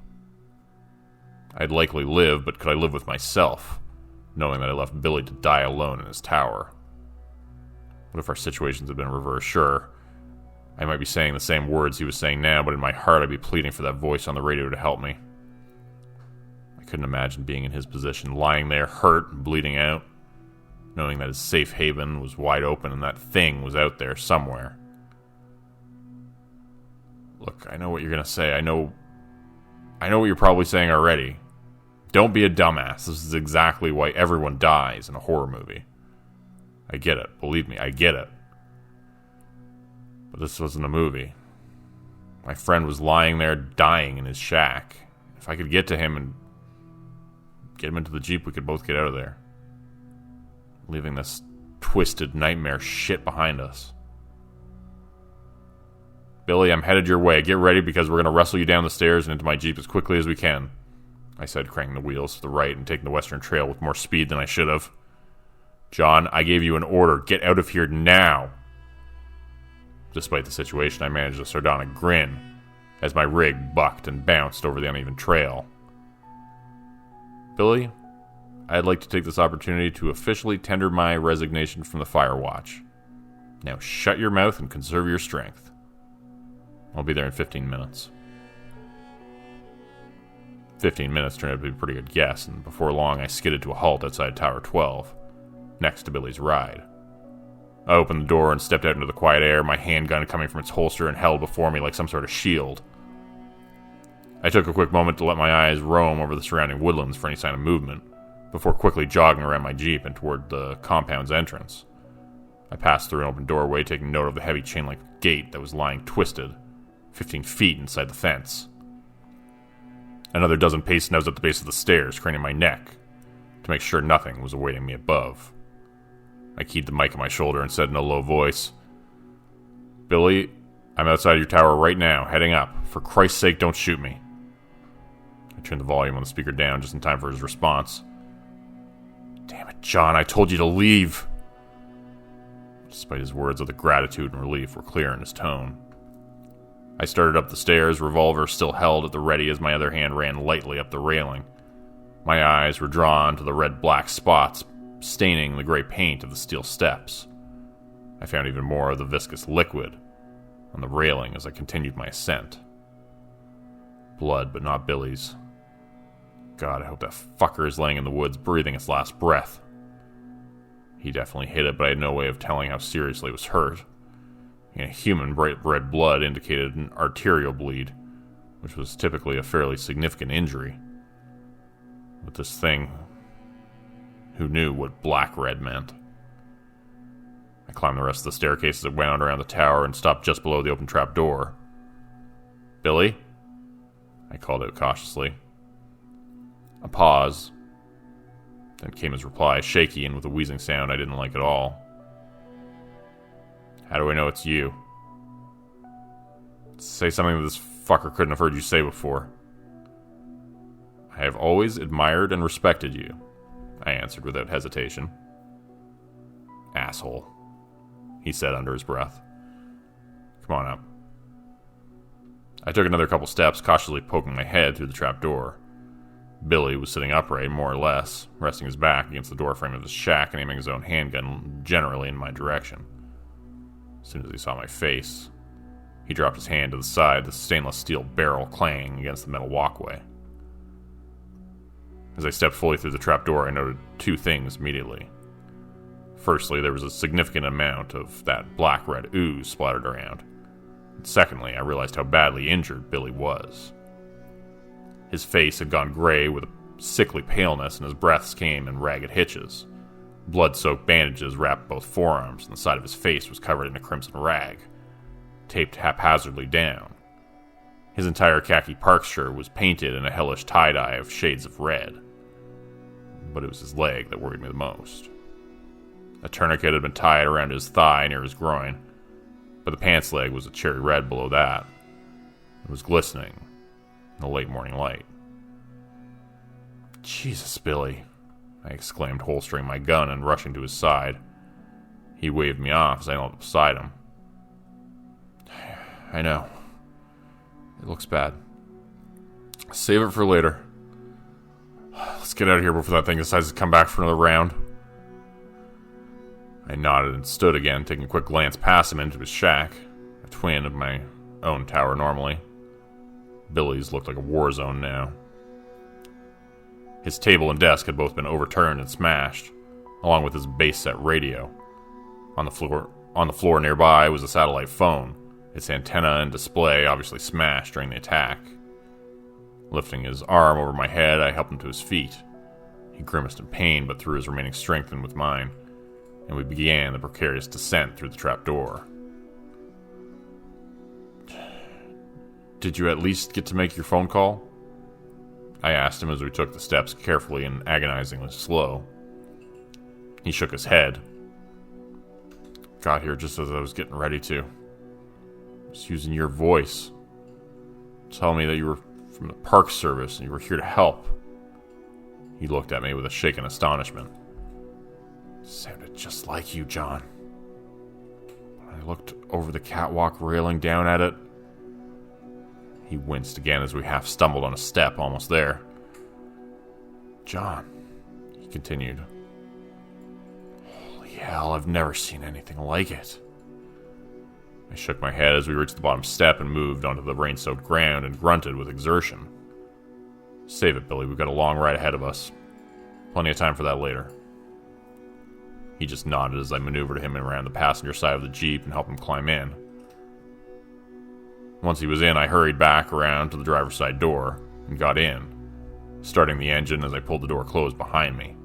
I'd likely live, but could I live with myself, knowing that I left Billy to die alone in his tower? What if our situations had been reversed? Sure, I might be saying the same words he was saying now, but in my heart I'd be pleading for that voice on the radio to help me. I couldn't imagine being in his position, lying there hurt and bleeding out, knowing that his safe haven was wide open and that thing was out there somewhere. Look, I know what you're going to say. I know what you're probably saying already. Don't be a dumbass. This is exactly why everyone dies in a horror movie. I get it. Believe me, I get it. But this wasn't a movie. My friend was lying there dying in his shack. If I could get to him and get him into the Jeep, we could both get out of there, leaving this twisted nightmare shit behind us. Billy, I'm headed your way. Get ready because we're going to wrestle you down the stairs and into my Jeep as quickly as we can, I said, cranking the wheels to the right and taking the western trail with more speed than I should have. John, I gave you an order. Get out of here now. Despite the situation, I managed a sardonic grin as my rig bucked and bounced over the uneven trail. Billy, I'd like to take this opportunity to officially tender my resignation from the Fire Watch. Now shut your mouth and conserve your strength. I'll be there in 15 minutes. 15 minutes turned out to be a pretty good guess, and before long I skidded to a halt outside Tower 12, next to Billy's ride. I opened the door and stepped out into the quiet air, my handgun coming from its holster and held before me like some sort of shield. I took a quick moment to let my eyes roam over the surrounding woodlands for any sign of movement, before quickly jogging around my Jeep and toward the compound's entrance. I passed through an open doorway, taking note of the heavy chain-link gate that was lying twisted, 15 feet inside the fence. Another dozen paces, and I was at the base of the stairs, craning my neck to make sure nothing was awaiting me above. I keyed the mic on my shoulder and said in a low voice, Billy, I'm outside your tower right now, heading up. For Christ's sake, don't shoot me. I turned the volume on the speaker down just in time for his response. Damn it, John, I told you to leave. Despite his words, the gratitude and relief were clear in his tone. I started up the stairs, revolver still held at the ready as my other hand ran lightly up the railing. My eyes were drawn to the red-black spots staining the gray paint of the steel steps. I found even more of the viscous liquid on the railing as I continued my ascent. Blood, but not Billy's. God, I hope that fucker is laying in the woods breathing its last breath. He definitely hit it, but I had no way of telling how seriously it was hurt. In human, bright red blood indicated an arterial bleed, which was typically a fairly significant injury. But this thing, who knew what black-red meant? I climbed the rest of the staircase as it wound around the tower and stopped just below the open trap door. Billy? I called out cautiously. A pause. Then came his reply, shaky and with a wheezing sound I didn't like at all. How do I know it's you? Say something that this fucker couldn't have heard you say before. I have always admired and respected you, I answered without hesitation. Asshole, he said under his breath. Come on up. I took another couple steps, cautiously poking my head through the trap door. Billy was sitting upright, more or less, resting his back against the doorframe of his shack and aiming his own handgun generally in my direction. As soon as he saw my face, he dropped his hand to the side, the stainless steel barrel clanging against the metal walkway. As I stepped fully through the trapdoor, I noted two things immediately. Firstly, there was a significant amount of that black-red ooze splattered around. And secondly, I realized how badly injured Billy was. His face had gone gray with a sickly paleness, and his breaths came in ragged hitches. Blood-soaked bandages wrapped both forearms, and the side of his face was covered in a crimson rag, taped haphazardly down. His entire khaki park shirt was painted in a hellish tie-dye of shades of red. But it was his leg that worried me the most. A tourniquet had been tied around his thigh near his groin, but the pants leg was a cherry red below that. It was glistening in the late morning light. Jesus, Billy, I exclaimed, holstering my gun and rushing to his side. He waved me off as I knelt beside him. I know. It looks bad. Save it for later. Let's get out of here before that thing decides to come back for another round. I nodded and stood again, taking a quick glance past him into his shack, a twin of my own tower normally. Billy's looked like a war zone now. His table and desk had both been overturned and smashed, along with his base-set radio. On the floor nearby was a satellite phone, its antenna and display obviously smashed during the attack. Lifting his arm over my head, I helped him to his feet. He grimaced in pain, but threw his remaining strength in with mine, and we began the precarious descent through the trapdoor. Did you at least get to make your phone call? I asked him as we took the steps carefully and agonizingly slow. He shook his head. Got here just as I was getting ready to. I was using your voice. Tell me that you were from the Park Service and you were here to help. He looked at me with a shaken astonishment. Sounded just like you, John. When I looked over the catwalk railing down at it, he winced again as we half stumbled on a step almost there. John, he continued. Holy hell, I've never seen anything like it. I shook my head as we reached the bottom step and moved onto the rain-soaked ground and grunted with exertion. Save it, Billy. We've got a long ride ahead of us. Plenty of time for that later. He just nodded as I maneuvered him around the passenger side of the Jeep and helped him climb in. Once he was in, I hurried back around to the driver's side door and got in, starting the engine as I pulled the door closed behind me.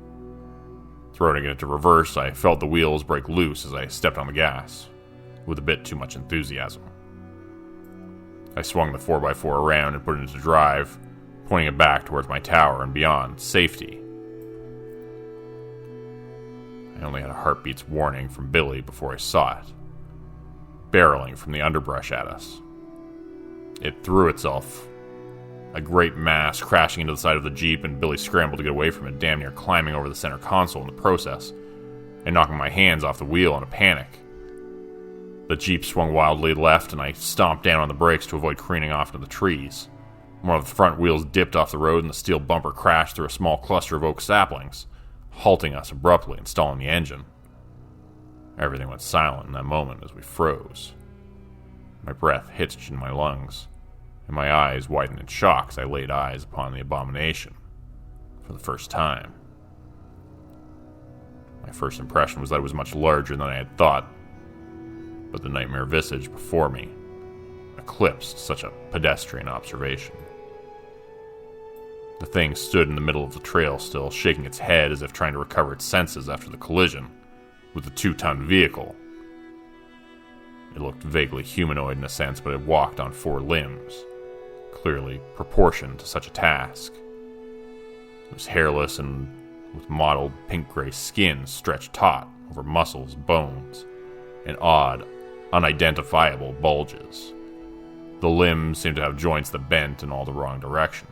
Throwing it into reverse, I felt the wheels break loose as I stepped on the gas, with a bit too much enthusiasm. I swung the 4x4 around and put it into drive, pointing it back towards my tower and beyond safety. I only had a heartbeat's warning from Billy before I saw it, barreling from the underbrush at us. It threw itself, a great mass crashing into the side of the Jeep, and Billy scrambled to get away from it, damn near climbing over the center console in the process, and knocking my hands off the wheel in a panic. The Jeep swung wildly left, and I stomped down on the brakes to avoid careening off into the trees. One of the front wheels dipped off the road, and the steel bumper crashed through a small cluster of oak saplings, halting us abruptly and stalling the engine. Everything went silent in that moment as we froze. My breath hitched in my lungs, and my eyes widened in shock as I laid eyes upon the abomination for the first time. My first impression was that it was much larger than I had thought, but the nightmare visage before me eclipsed such a pedestrian observation. The thing stood in the middle of the trail still, shaking its head as if trying to recover its senses after the collision with the 2-ton vehicle. It looked vaguely humanoid in a sense, but it walked on 4 limbs, clearly proportioned to such a task. It was hairless and with mottled pink-gray skin stretched taut over muscles, bones, and odd, unidentifiable bulges. The limbs seemed to have joints that bent in all the wrong directions,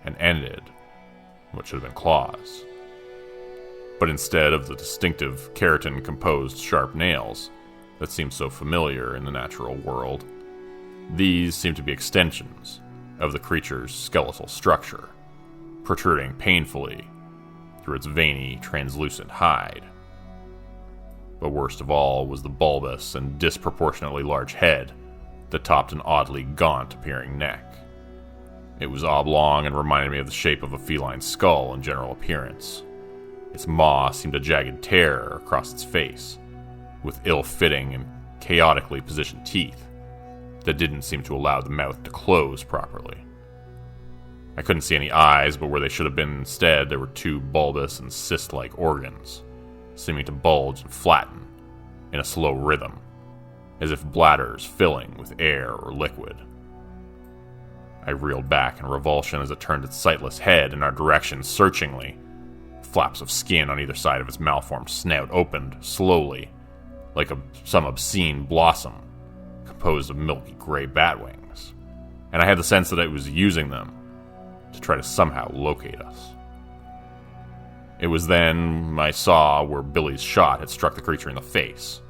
and ended in what should have been claws. But instead of the distinctive keratin-composed sharp nails that seemed so familiar in the natural world, these seemed to be extensions of the creature's skeletal structure, protruding painfully through its veiny, translucent hide. But worst of all was the bulbous and disproportionately large head that topped an oddly gaunt-appearing neck. It was oblong and reminded me of the shape of a feline skull in general appearance. Its maw seemed a jagged tear across its face, with ill-fitting and chaotically positioned teeth that didn't seem to allow the mouth to close properly. I couldn't see any eyes, but where they should have been instead, there were 2 bulbous and cyst-like organs, seeming to bulge and flatten in a slow rhythm, as if bladders filling with air or liquid. I reeled back in revulsion as it turned its sightless head in our direction searchingly. Flaps of skin on either side of its malformed snout opened slowly, like some obscene blossom composed of milky gray bat wings, and I had the sense that it was using them to try to somehow locate us. It was then I saw where Billy's shot had struck the creature in the face.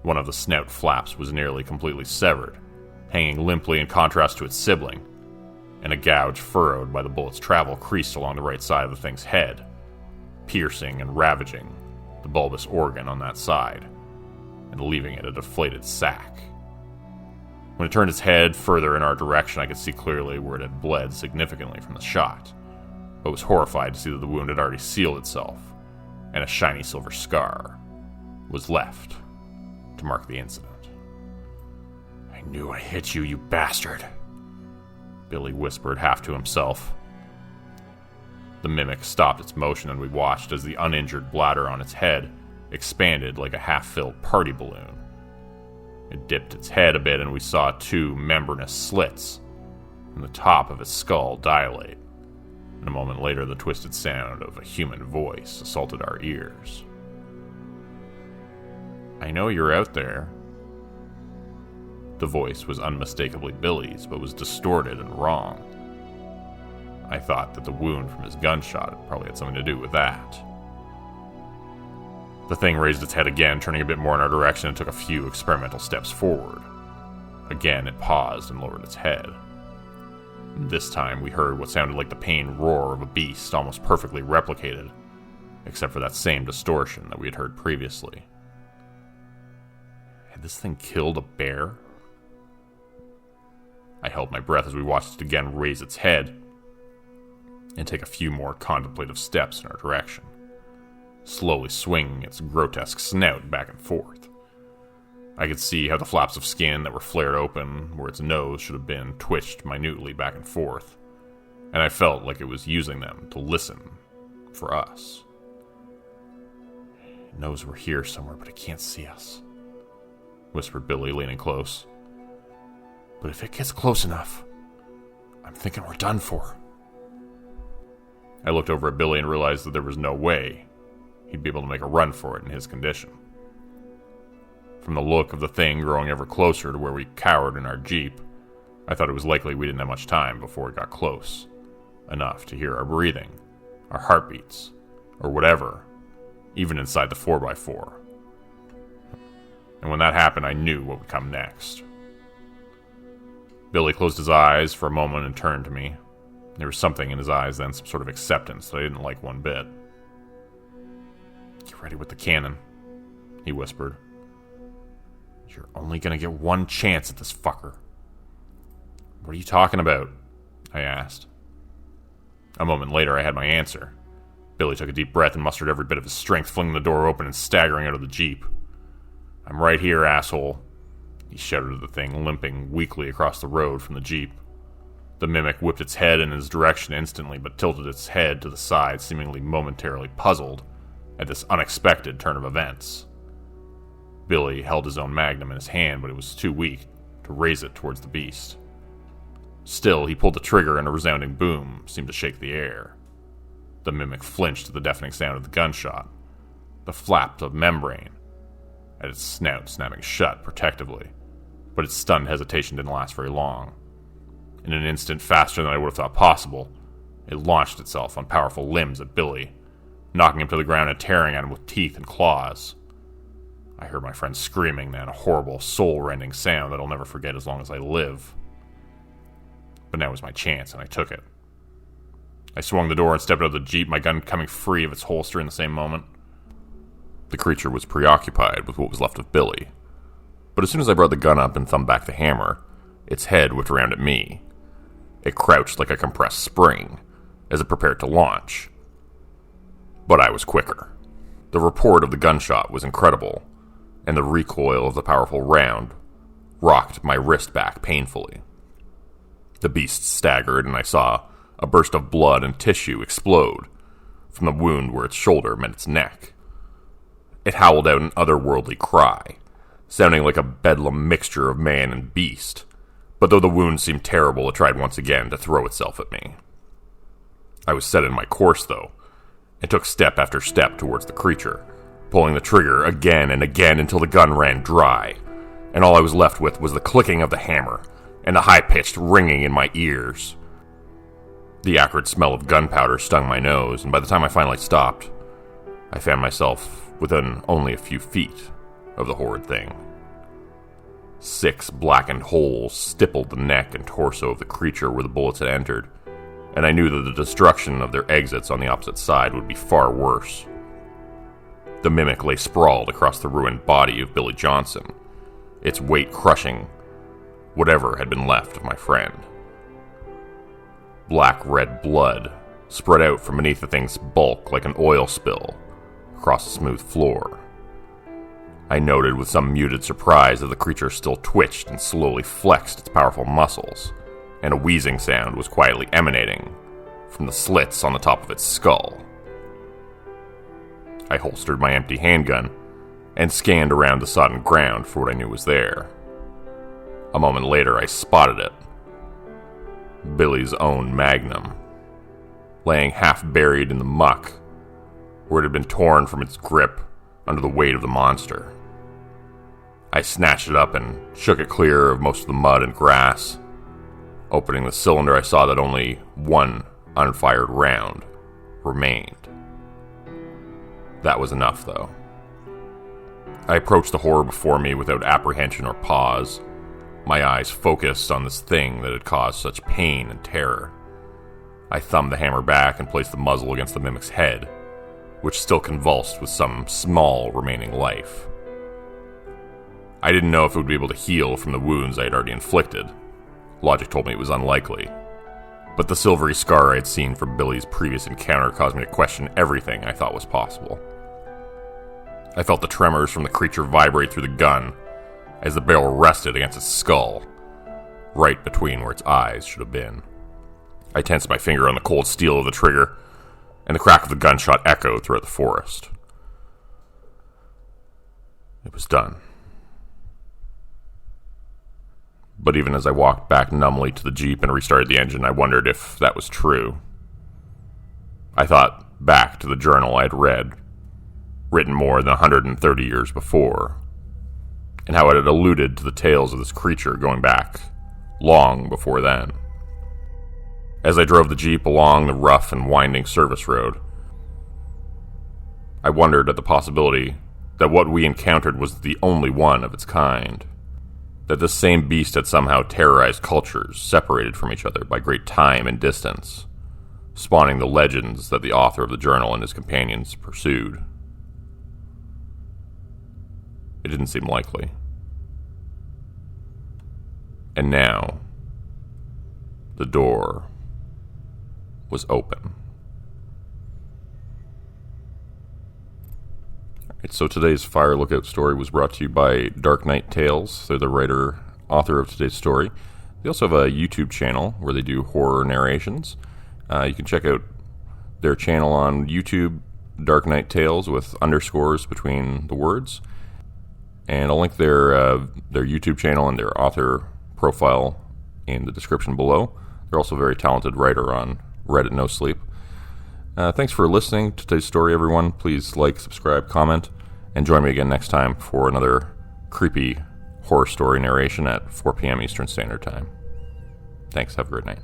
One of the snout flaps was nearly completely severed, hanging limply in contrast to its sibling, and a gouge furrowed by the bullet's travel creased along the right side of the thing's head, piercing and ravaging the bulbous organ on that side, and leaving it a deflated sack. When it turned its head further in our direction, I could see clearly where it had bled significantly from the shot, but was horrified to see that the wound had already sealed itself, and a shiny silver scar was left to mark the incident. "I knew I hit you, you bastard," Billy whispered half to himself. The mimic stopped its motion, and we watched as the uninjured bladder on its head expanded like a half-filled party balloon. It dipped its head a bit, and we saw two membranous slits in the top of its skull dilate. And a moment later, the twisted sound of a human voice assaulted our ears. "I know you're out there." The voice was unmistakably Billy's, but was distorted and wrong. I thought that the wound from his gunshot probably had something to do with that. The thing raised its head again, turning a bit more in our direction, and took a few experimental steps forward. Again, it paused and lowered its head. This time, we heard what sounded like the pained roar of a beast, almost perfectly replicated, except for that same distortion that we had heard previously. Had this thing killed a bear? I held my breath as we watched it again raise its head and take a few more contemplative steps in our direction, slowly swinging its grotesque snout back and forth. I could see how the flaps of skin that were flared open where its nose should have been twitched minutely back and forth, and I felt like it was using them to listen for us. "It knows we're here somewhere, but it can't see us," whispered Billy, leaning close. "But if it gets close enough, I'm thinking we're done for." I looked over at Billy and realized that there was no way he'd be able to make a run for it in his condition. From the look of the thing growing ever closer to where we cowered in our Jeep, I thought it was likely we didn't have much time before it got close enough to hear our breathing, our heartbeats, or whatever, even inside the 4x4. And when that happened, I knew what would come next. Billy closed his eyes for a moment and turned to me. There was something in his eyes then, some sort of acceptance that I didn't like one bit. "Get ready with the cannon," he whispered. "You're only gonna get one chance at this fucker." "What are you talking about?" I asked. A moment later, I had my answer. Billy took a deep breath and mustered every bit of his strength, flinging the door open and staggering out of the Jeep. "I'm right here, asshole," he shouted at the thing, limping weakly across the road from the Jeep. The mimic whipped its head in his direction instantly, but tilted its head to the side, seemingly momentarily puzzled at this unexpected turn of events. Billy held his own magnum in his hand, but it was too weak to raise it towards the beast. Still, he pulled the trigger, and a resounding boom seemed to shake the air. The mimic flinched at the deafening sound of the gunshot, the flap of membrane at its snout snapping shut protectively, but its stunned hesitation didn't last very long. In an instant, faster than I would have thought possible, it launched itself on powerful limbs at Billy, knocking him to the ground and tearing at him with teeth and claws. I heard my friend screaming then, a horrible, soul-rending sound that I'll never forget as long as I live. But now was my chance, and I took it. I swung the door and stepped out of the Jeep, my gun coming free of its holster in the same moment. The creature was preoccupied with what was left of Billy, but as soon as I brought the gun up and thumbed back the hammer, its head whipped around at me. It crouched like a compressed spring as it prepared to launch. But I was quicker. The report of the gunshot was incredible, and the recoil of the powerful round rocked my wrist back painfully. The beast staggered, and I saw a burst of blood and tissue explode from the wound where its shoulder met its neck. It howled out an otherworldly cry, sounding like a bedlam mixture of man and beast, but though the wound seemed terrible, it tried once again to throw itself at me. I was set in my course, though, and took step after step towards the creature, pulling the trigger again and again until the gun ran dry, and all I was left with was the clicking of the hammer and the high-pitched ringing in my ears. The acrid smell of gunpowder stung my nose, and by the time I finally stopped, I found myself within only a few feet of the horrid thing. 6 blackened holes stippled the neck and torso of the creature where the bullets had entered, and I knew that the destruction of their exits on the opposite side would be far worse. The mimic lay sprawled across the ruined body of Billy Johnson, its weight crushing whatever had been left of my friend. Black-red blood spread out from beneath the thing's bulk like an oil spill across the smooth floor. I noted with some muted surprise that the creature still twitched and slowly flexed its powerful muscles, and a wheezing sound was quietly emanating from the slits on the top of its skull. I holstered my empty handgun and scanned around the sodden ground for what I knew was there. A moment later, I spotted it. Billy's own Magnum, laying half buried in the muck, where it had been torn from its grip under the weight of the monster. I snatched it up and shook it clear of most of the mud and grass. Opening the cylinder, I saw that only one unfired round remained. That was enough, though. I approached the horror before me without apprehension or pause, my eyes focused on this thing that had caused such pain and terror. I thumbed the hammer back and placed the muzzle against the mimic's head, which still convulsed with some small remaining life. I didn't know if it would be able to heal from the wounds I had already inflicted. Logic told me it was unlikely. But the silvery scar I had seen from Billy's previous encounter caused me to question everything I thought was possible. I felt the tremors from the creature vibrate through the gun as the barrel rested against its skull, right between where its eyes should have been. I tensed my finger on the cold steel of the trigger, and the crack of the gunshot echoed throughout the forest. It was done. But even as I walked back numbly to the Jeep and restarted the engine, I wondered if that was true. I thought back to the journal I had read, written more than 130 years before, and how it had alluded to the tales of this creature going back long before then. As I drove the Jeep along the rough and winding service road, I wondered at the possibility that what we encountered was the only one of its kind, that this same beast had somehow terrorized cultures separated from each other by great time and distance, spawning the legends that the author of the journal and his companions pursued. It didn't seem likely. And now, the door was open. Alright, so today's Fire Lookout story was brought to you by Dark Knight Tales. They're the author of today's story. They also have a YouTube channel where they do horror narrations. You can check out their channel on YouTube, Dark Knight Tales, with underscores between the words. And I'll link their YouTube channel and their author profile in the description below. They're also a very talented writer on Reddit No Sleep. Thanks for listening to today's story, everyone. Please like, subscribe, comment, and join me again next time for another creepy horror story narration at 4 p.m. Eastern Standard Time. Thanks. Have a great night.